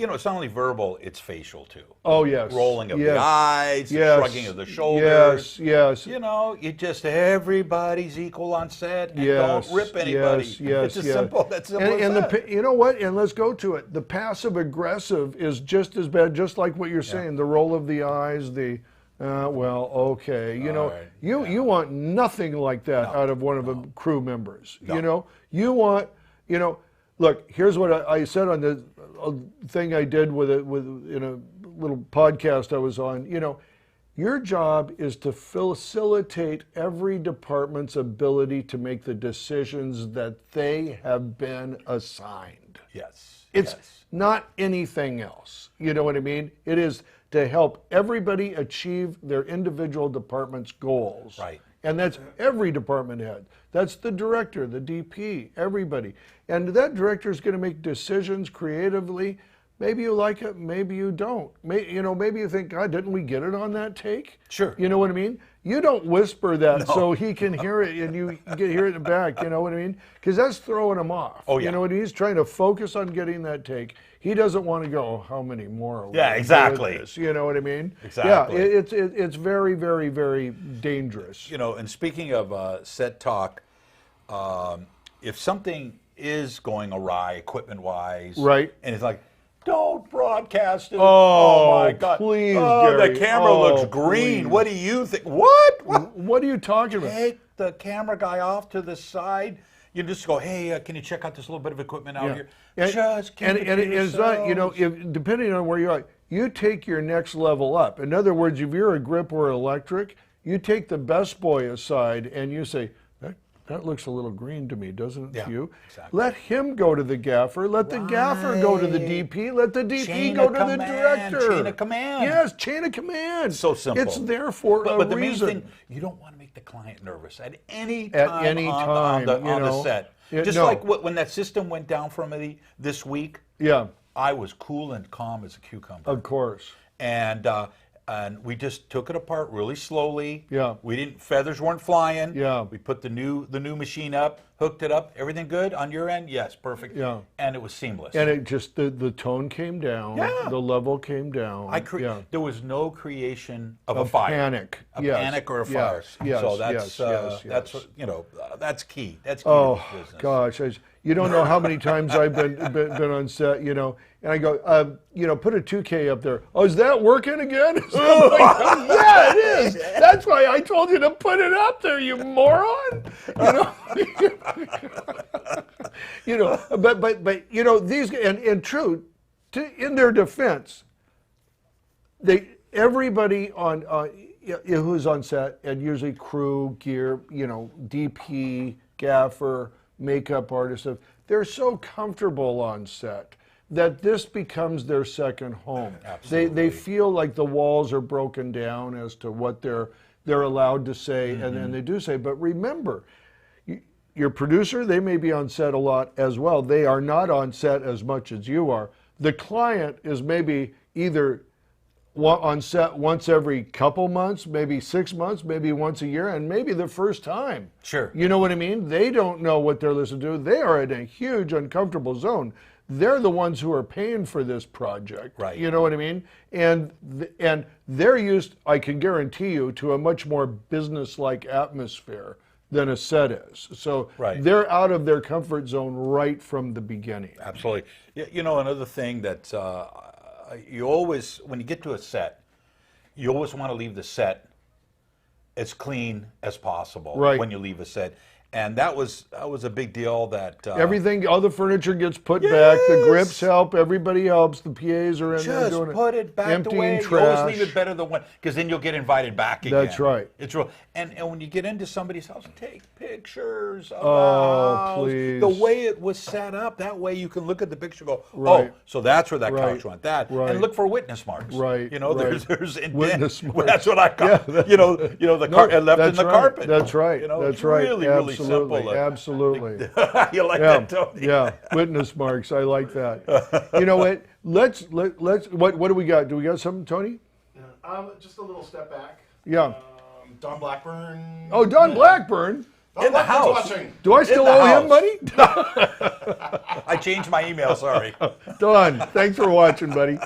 know, it's not only verbal, it's facial too. Oh, yes. Rolling of the eyes, shrugging of the shoulders. Yes. You know, everybody's equal on set and don't rip anybody. It's as simple as that. You know what? And let's go to it. The passive aggressive is just as bad, just like what you're saying. The roll of the eyes, the well, okay. You know, you want nothing like that out of one of the crew members. You know, you want. You know, look, here's what I said on the thing I did in a little podcast I was on. You know, your job is to facilitate every department's ability to make the decisions that they have been assigned. Yes. It's not anything else. You know what I mean? It is to help everybody achieve their individual department's goals. Right. And that's every department head. That's the director, the DP, everybody. And that director is going to make decisions creatively. Maybe you like it, maybe you don't. Maybe you think, God, didn't we get it on that take? Sure. You know what I mean? You don't whisper that so he can hear it and you hear it in the back. You know what I mean? Because that's throwing him off. Oh, yeah. You know what he's trying to focus on getting that take. He doesn't want to go, how many more? Exactly. You know what I mean? Exactly. Yeah, it's very, very, very dangerous. You know, and speaking of set talk, if something is going awry equipment-wise, right, and it's like, don't broadcast it. Oh my God! Please, Gary. The camera looks green. Please. What do you think? What are you talking about? Take the camera guy off to the side. You just go, hey, can you check out this little bit of equipment out here? Just keep it to it's not, you know, depending on where you are, you take your next level up. In other words, if you're a grip or electric, you take the best boy aside and you say, that looks a little green to me, doesn't it to you? Exactly. Let him go to the gaffer. Let the gaffer go to the DP. Let the DP go to the director. Chain of command. Yes, chain of command. So simple. It's there for a reason. But the main thing, you don't want to make the client nervous at any time on the set. Just like when that system went down for me this week, I was cool and calm as a cucumber. Of course. And we just took it apart really slowly. Yeah. Feathers weren't flying. Yeah. We put the new machine up, hooked it up. Everything good on your end? Yes, perfect. Yeah. And it was seamless. And it just the tone came down. Yeah. The level came down. There was no creation of a fire. Panic. Panic or a fire. Yes. So that's you know, that's key. That's key to this business. Gosh, you don't know how many times I've been on set, you know, and I go, you know, put a 2K up there. Oh, is that working again? Yeah, it is. That's why I told you to put it up there, you moron. You know, you know, but you know, these and true, in their defense, everybody on who's on set, and usually crew, gear, you know, DP, gaffer, makeup artist, they're so comfortable on set that this becomes their second home. They feel like the walls are broken down as to what they're allowed to say, and then they do say. But remember, your producer, they may be on set a lot as well. They are not on set as much as you are. The client is maybe either on set once every couple months, maybe 6 months, maybe once a year, and maybe the first time. Sure. You know what I mean? They don't know what they're listening to. They are in a huge uncomfortable zone. They're the ones who are paying for this project. Right. You know what I mean? And they're used, I can guarantee you, to a much more business-like atmosphere than a set is. So they're out of their comfort zone right from the beginning. Absolutely. You know, another thing that you always, when you get to a set, you always want to leave the set as clean as possible when you leave a set. And that was a big deal. That everything, all the furniture gets put back. The grips help. Everybody helps. The PAs are in there doing it. Just put it back emptying away. trash. You always leave it better than when, because then you'll get invited back again. That's right. It's real. And when you get into somebody's house, take pictures of the house. Please. The way it was set up. That way you can look at the picture and go, oh, so that's where that couch went. That and look for witness marks. Right. You know, there's witness marks. That's what I call. You know, the left in the carpet. That's right. You know, that's it's right. really, really simple. Absolutely. You like that, Tony? Yeah, witness marks. I like that. You know what? Let's what do we got? Do we got something, Tony? Just a little step back. Yeah. Don Blackburn. Oh, Don Blackburn. Don in the house. Watching. Do I still owe him money? I changed my email. Sorry. Don, thanks for watching, buddy.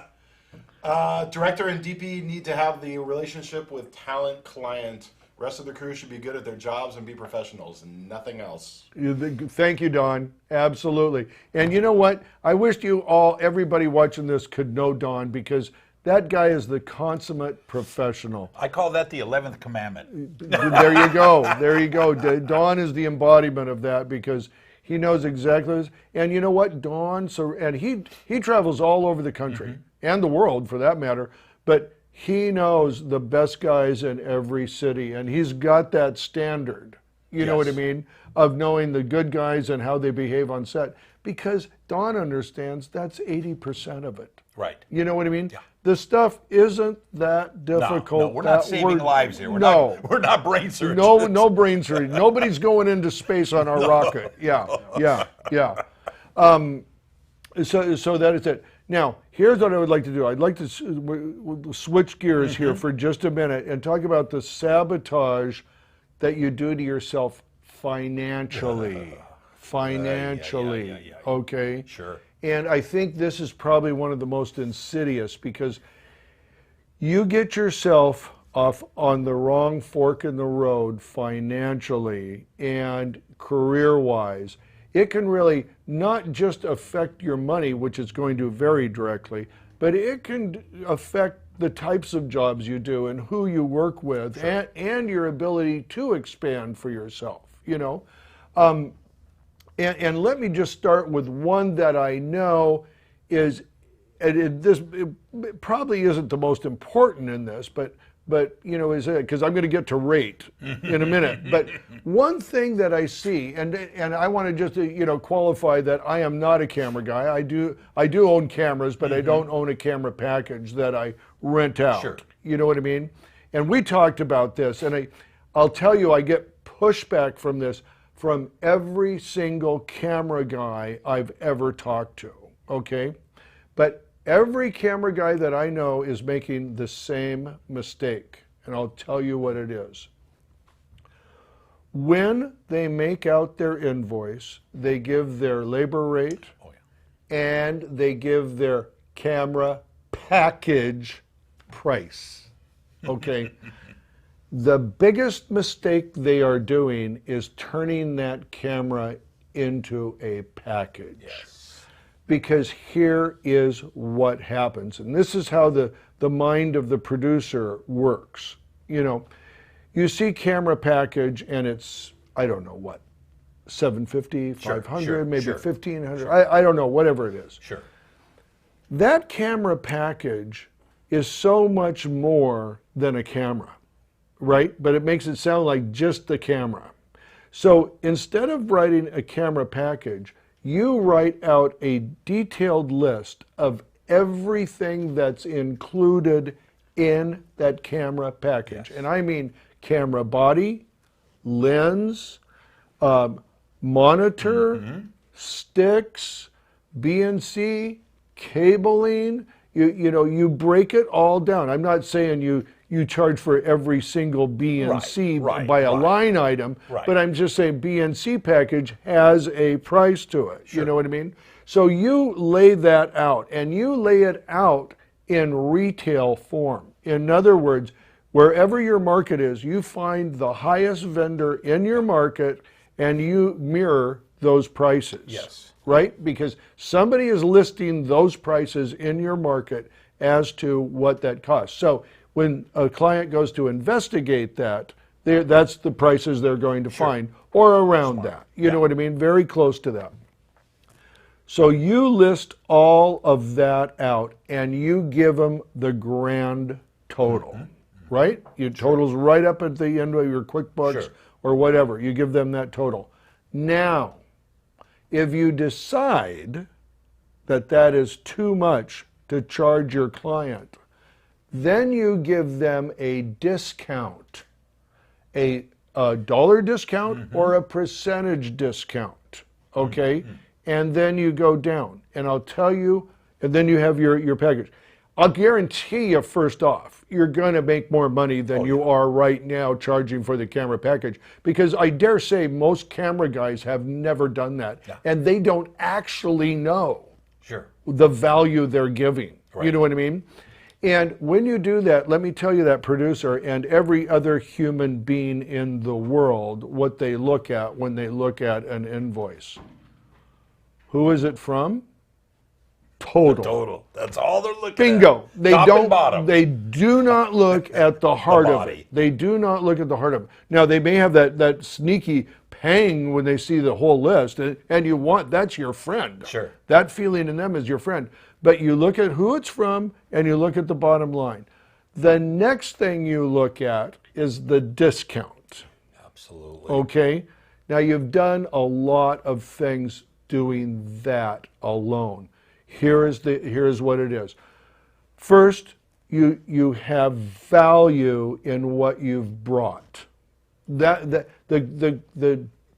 Director and DP need to have the relationship with talent client. Rest of the crew should be good at their jobs and be professionals and nothing else. Thank you, Don. Absolutely. And you know what? I wish everybody watching this could know Don, because that guy is the consummate professional. I call that the 11th commandment. There you go. There you go. Don is the embodiment of that, because he knows exactly this. And you know what? Don, and he travels all over the country and the world for that matter, but he knows the best guys in every city, and he's got that standard, you know what I mean, of knowing the good guys and how they behave on set, because Don understands that's 80% of it. Right. You know what I mean? Yeah. The stuff isn't that difficult. No, we're not saving lives here. We're not brain surgeons. No brain surgery. Nobody's going into space on our rocket. Yeah. So that is it. Now, here's what I would like to do. I'd like to switch gears here for just a minute and talk about the sabotage that you do to yourself financially. Okay? Sure. And I think this is probably one of the most insidious, because you get yourself off on the wrong fork in the road financially and career-wise. It can really not just affect your money, which it's going to very directly, but it can affect the types of jobs you do and who you work with, and your ability to expand for yourself, you know. And let me just start with one that I know is, this probably isn't the most important in this, but you know, is it, because I'm going to get to rate in a minute. But one thing that I see, and I want to just qualify that I am not a camera guy. I do own cameras, but I don't own a camera package that I rent out. Sure. You know what I mean? And we talked about this, and I'll tell you, I get pushback from this from every single camera guy I've ever talked to. Okay, but every camera guy that I know is making the same mistake, and I'll tell you what it is. When they make out their invoice, they give their labor rate, and they give their camera package price, okay? The biggest mistake they are doing is turning that camera into a package. Yes. Because here is what happens, and this is how the mind of the producer works. You know, you see camera package, and it's, I don't know what, $750, $500, maybe $1,500. I don't know, whatever it is. Sure. That camera package is so much more than a camera, right? But it makes it sound like just the camera. So instead of writing a camera package, you write out a detailed list of everything that's included in that camera package. Yes. And I mean camera body, lens, monitor, sticks, BNC, cabling, You break it all down. I'm not saying you charge for every single B and C by a line item, but I'm just saying B and C package has a price to it. You know what I mean? So you lay that out, and you lay it out in retail form. In other words, wherever your market is, you find the highest vendor in your market and you mirror those prices. Yes. Right? Because somebody is listing those prices in your market as to what that costs. So when a client goes to investigate that, that's the prices they're going to find, or around that. You know what I mean? Very close to that. So you list all of that out and you give them the grand total, right? Your total's right up at the end of your QuickBooks or whatever. You give them that total. Now, if you decide that that is too much to charge your client, then you give them a discount, a dollar discount or a percentage discount, okay? And then you go down, and I'll tell you, and then you have your package. I'll guarantee you, first off, you're going to make more money than you are right now charging for the camera package, because I dare say most camera guys have never done that, and they don't actually know the value they're giving. You know what I mean? And when you do that, let me tell you, that producer and every other human being in the world, what they look at when they look at an invoice. Who is it from? Total. Total. That's all they're looking Bingo. at. They Top don't. and bottom. They do not look at the heart of it. They do not look at the heart of it. Now they may have that sneaky pang when they see the whole list, and you want, that's your friend. Sure. That feeling in them is your friend. But you look at who it's from, and you look at the bottom line. The next thing you look at is the discount. Absolutely. Okay. Now you've done a lot of things doing that alone. Here's what it is. First, you have value in what you've brought. The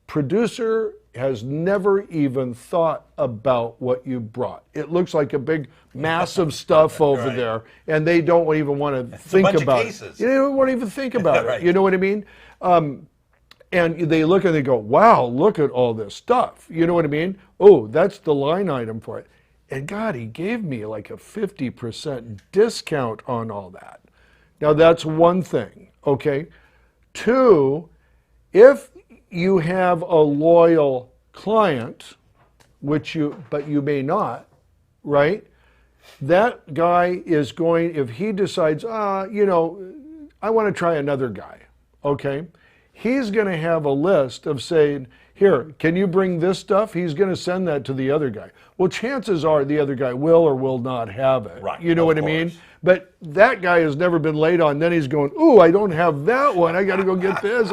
producer has never even thought about what you brought. It looks like a big mass of stuff over there, and they don't even want to think about it. They don't want to even think about it. You know what I mean? And they look and they go, wow, look at all this stuff. You know what I mean? Oh, that's the line item for it. And God, he gave me like a 50% discount on all that. Now that's one thing, okay? Two, if you have a loyal client, but you may not, right? That guy is going, if he decides, I want to try another guy, okay? He's going to have a list of saying, here, can you bring this stuff? He's going to send that to the other guy. Well, chances are the other guy will or will not have it. Right. You know what I mean? But that guy has never been laid on. Then he's going, ooh, I don't have that one. I got to go get this.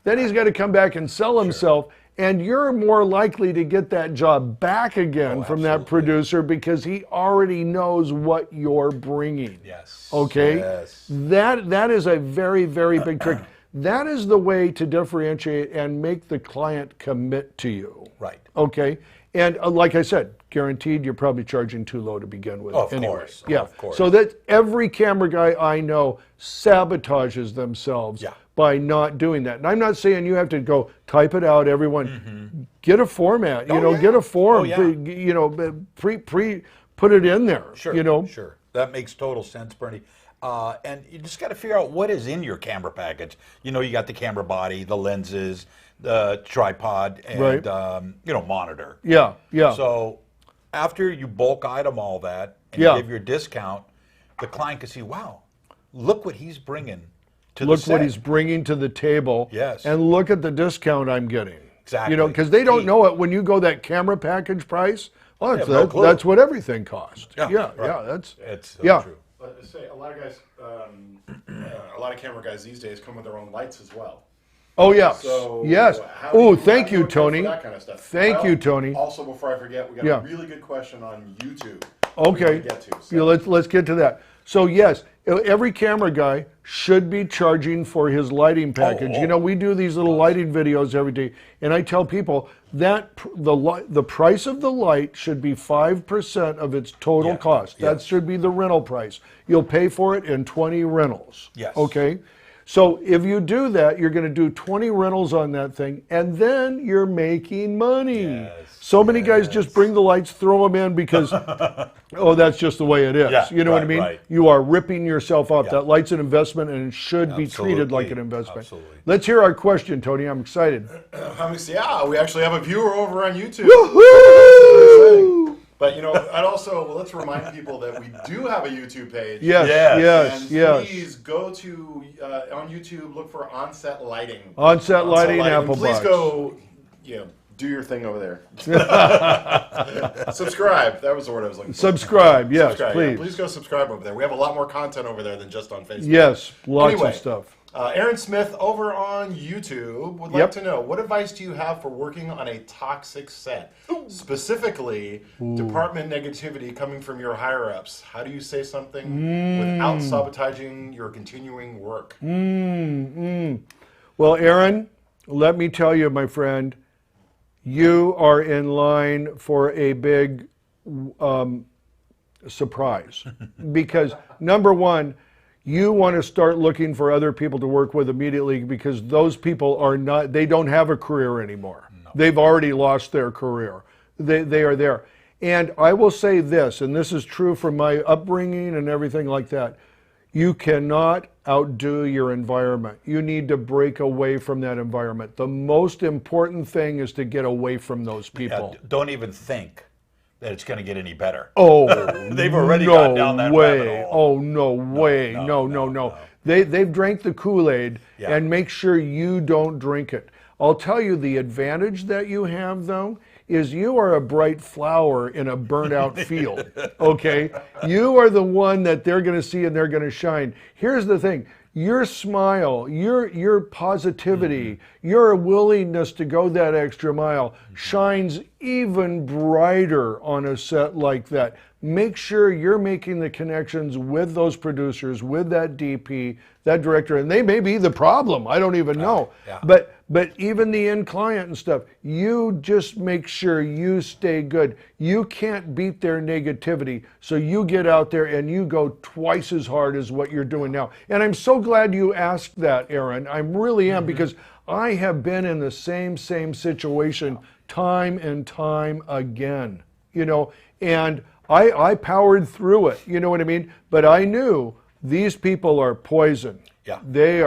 Then he's got to come back and sell himself. And you're more likely to get that job back again from that producer because he already knows what you're bringing. Yes. Okay? Yes. That is a very, very big trick. That is the way to differentiate and make the client commit to you. Right. Okay? And like I said, guaranteed you're probably charging too low to begin with. Of anyway. course. Yeah. Of course. So that every camera guy I know sabotages themselves by not doing that. And I'm not saying you have to go type it out, everyone. Get a format, get a form, put it in there. Sure. Sure. That makes total sense, Bernie. And you just got to figure out what is in your camera package. You got the camera body, the lenses, the tripod, and monitor. Yeah. So after you bulk item all that and you give your discount, the client can see, wow, look what he's bringing to the set. Look what he's bringing to the table. Yes. And look at the discount I'm getting. Exactly. Because they don't know it when you go that camera package price. Well, that's what everything costs. Yeah. That's true. But to say, a lot of guys, a lot of camera guys these days come with their own lights as well. Oh yeah. So yes. Thank you, Tony. That kind of stuff. Thank you, Tony. Also, before I forget, we got a really good question on YouTube. Okay. Get to, so. Let's get to that. So yes, every camera guy should be charging for his lighting package. You know, we do these little lighting videos every day, and I tell people that the price of the light should be 5% of its total cost. That should be the rental price. You'll pay for it in 20 rentals. Yes. Okay? So if you do that, you're going to do 20 rentals on that thing, and then you're making money. Yes, so many guys just bring the lights, throw them in because, oh, that's just the way it is. Yeah, you know what I mean? right. You are ripping yourself up. That light's an investment, and it should be treated like an investment. Absolutely. Let's hear our question, Tony. I'm excited. Yeah, we actually have a viewer over on YouTube. Woohoo! But, you know, and also, let's remind people that we do have a YouTube page. Yes. And please go to, on YouTube, look for Onset Lighting. Onset Lighting, Applebox. Please go, do your thing over there. Subscribe. That was the word I was looking for. Subscribe, yes, please. Yeah, please go subscribe over there. We have a lot more content over there than just on Facebook. Yes, lots of stuff. Aaron Smith over on YouTube would like to know, what advice do you have for working on a toxic set? Specifically, department negativity coming from your higher-ups. How do you say something without sabotaging your continuing work? Well, Aaron, let me tell you, my friend, you are in line for a big surprise. Because, number one, you want to start looking for other people to work with immediately, because those people are not, they don't have a career anymore. No. They've already lost their career. They are there. And I will say this, and this is true from my upbringing and everything like that, you cannot outdo your environment. You need to break away from that environment. The most important thing is to get away from those people. Yeah, don't even think that it's going to get any better. Oh, they've already gone down that rabbit hole. Oh, no way. No. They've drank the Kool-Aid, and make sure you don't drink it. I'll tell you, the advantage that you have, though, is you are a bright flower in a burnt out field, okay? You are the one that they're going to see and they're going to shine. Here's the thing. Your smile, your positivity, your willingness to go that extra mile shines even brighter on a set like that. Make sure you're making the connections with those producers, with that DP, that director, and they may be the problem. I don't even know. But even the end client and stuff, you just make sure you stay good. You can't beat their negativity, so you get out there and you go twice as hard as what you're doing now. And I'm so glad you asked that, Aaron. I really am, because I have been in the same situation time and time again, and I powered through it, you know what I mean? But I knew these people are poison. Yeah. They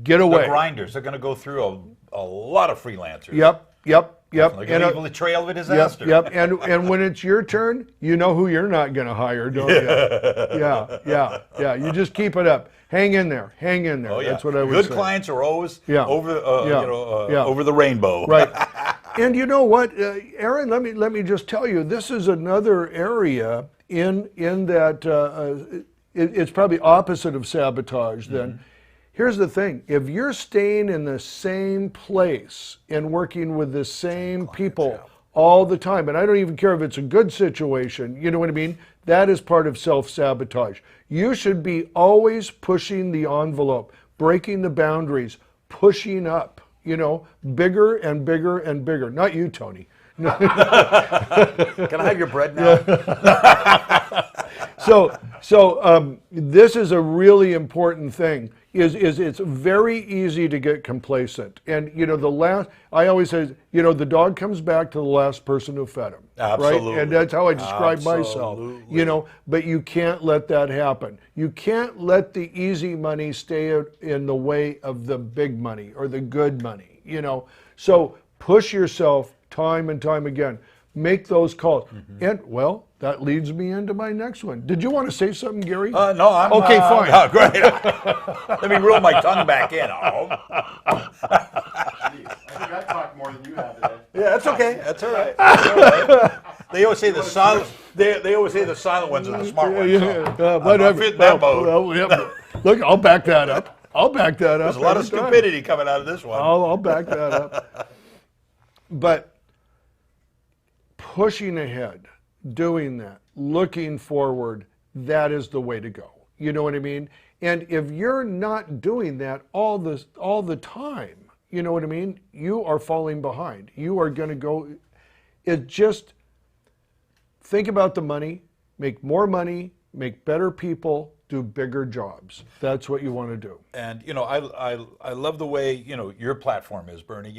get away. They're grinders. They're going to go through a lot of freelancers. Yep. They're going to leave a trail of a disaster. Yep. And when it's your turn, you know who you're not going to hire, don't you? Yeah. You just keep it up. Hang in there. Oh, yeah. That's what I would say. Good clients are always over the rainbow. Right. And you know what, Aaron? Let me just tell you, this is another area in that. It's probably opposite of sabotage then. Here's the thing. If you're staying in the same place and working with the same people all the time, and I don't even care if it's a good situation, you know what I mean? That is part of self-sabotage. You should be always pushing the envelope, breaking the boundaries, pushing up, bigger and bigger and bigger. Not you, Tony. Can I have your bread now? So this is a really important thing. It's very easy to get complacent, and I always say, the dog comes back to the last person who fed him. Absolutely. Right? And that's how I describe myself. But you can't let that happen. You can't let the easy money stay in the way of the big money or the good money. So push yourself time and time again. Make those calls. And, well, that leads me into my next one. Did you want to say something, Gary? No, I'm... Okay, fine. Oh, great. Let me reel my tongue back in. I think I talked more than you have today. Yeah, that's okay. That's all right. They always say the silent... They always say the silent ones are the smart ones. Whatever. Fit that mode. Look, I'll back that up. There's a lot of stupidity coming out of this one. I'll back that up. But pushing ahead, doing that, looking forward, that is the way to go. You know what I mean? And if you're not doing that all the time, you know what I mean? You are falling behind. You are going to go, think about the money, make more money, make better people, do bigger jobs. That's what you want to do. And, I love the way, your platform is, Burnie,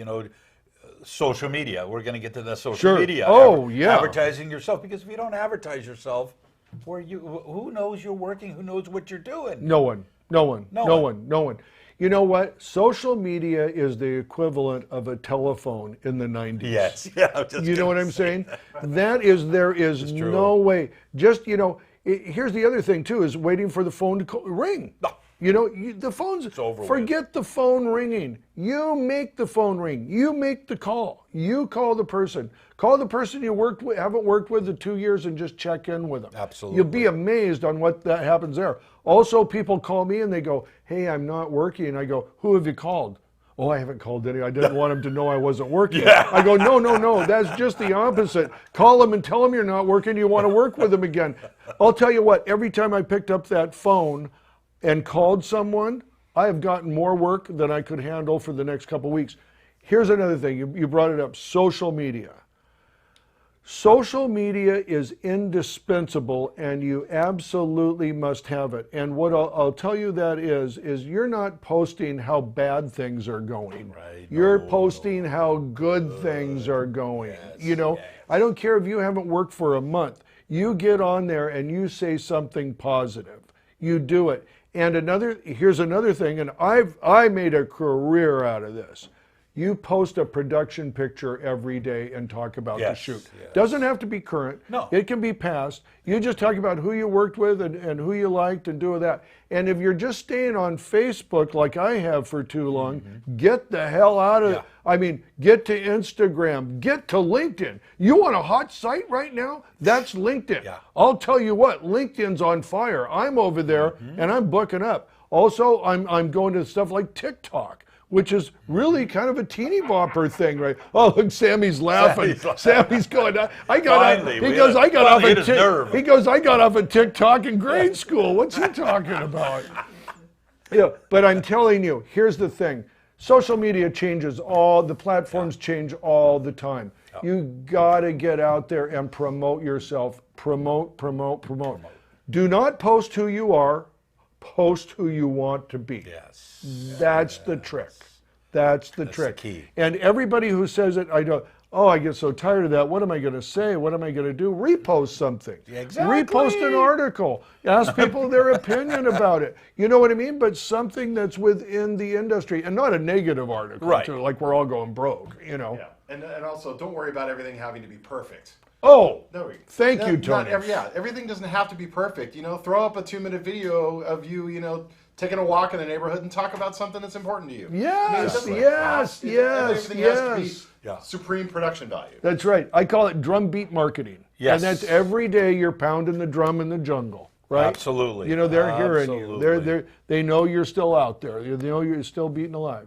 social media. We're going to get to the social media. Oh, yeah. Advertising yourself, because if you don't advertise yourself, who knows you're working? Who knows what you're doing? No one. You know what? Social media is the equivalent of a telephone in the 90s. Yes. Yeah. You know what I'm saying? There is no way. Just, here's the other thing too, is waiting for the phone to ring. No. The phone's, forget the phone ringing. You make the phone ring. You make the call. You call the person. Call the person you haven't worked with in 2 years and just check in with them. Absolutely. You'll be amazed on what that happens there. Also, people call me and they go, hey, I'm not working. And I go, who have you called? Oh, I haven't called any. I didn't want them to know I wasn't working. Yeah. I go, no. That's just the opposite. Call them and tell them you're not working. You want to work with them again. I'll tell you what, every time I picked up that phone and called someone, I have gotten more work than I could handle for the next couple weeks. Here's another thing. You brought it up, social media. Social media is indispensable, and you absolutely must have it. And what I'll tell you that is you're not posting how bad things are going. Right. You're posting how good things are going. Yes, I don't care if you haven't worked for a month. You get on there and you say something positive. You do it. And here's another thing, and I made a career out of this. You post a production picture every day and talk about the shoot. Yes. Doesn't have to be current. No. It can be past. You just talk about who you worked with and who you liked and do that. And if you're just staying on Facebook like I have for too long, get the hell out of it. I mean, get to Instagram, get to LinkedIn. You want a hot site right now? That's LinkedIn. Yeah. I'll tell you what, LinkedIn's on fire. I'm over there and I'm booking up. Also, I'm going to stuff like TikTok, which is really kind of a teeny bopper thing, right? Oh, look, Sammy's laughing. Sammy's going, I got off of TikTok in grade school. What's he talking about? But I'm telling you, here's the thing. Social media changes the platforms change all the time. You gotta get out there and promote yourself. Promote. Do not post who you are, post who you want to be. Yes. That's the trick. That's the trick. The key. And everybody who says it, I get so tired of that. What am I going to say? What am I going to do? Repost something. Exactly. Repost an article. Ask people their opinion about it. You know what I mean? But something that's within the industry and not a negative article, right? Too, like we're all going broke, Yeah. And also, don't worry about everything having to be perfect. Oh, thank you, Tony. Everything doesn't have to be perfect. Throw up a 2-minute video of you, taking a walk in the neighborhood and talk about something that's important to you. Yes. Everything has to be supreme production value. That's right. I call it drum beat marketing. Yes. And that's every day you're pounding the drum in the jungle, right? Absolutely. They're hearing you. They know you're still out there. They know you're still beating alive.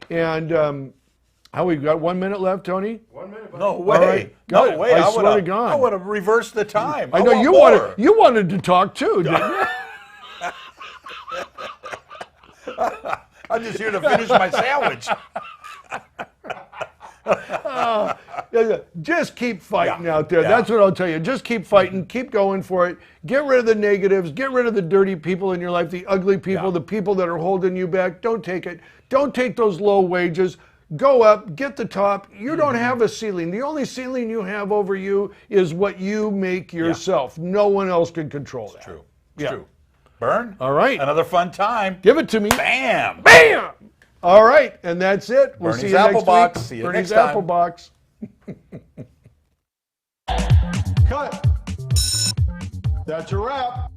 And we've got 1 minute left, Tony? 1 minute. No way. Right. No way. I swear to God. I would have reversed the time. I know you wanted to talk too, didn't you? I'm just here to finish my sandwich. Just keep fighting out there. That's what I'll tell you. Just keep fighting. Keep going for it. Get rid of the negatives. Get rid of the dirty people in your life, the ugly people, the people that are holding you back. Don't take it. Don't take those low wages. Go up, get the top. You don't have a ceiling. The only ceiling you have over you is what you make yourself. No one else can control that. True. It's true. Burn. All right. Another fun time. Give it to me. Bam. Bam. All right. And that's it. We'll see you next week. See you Burnie's next time. Applebox. Cut. That's a wrap.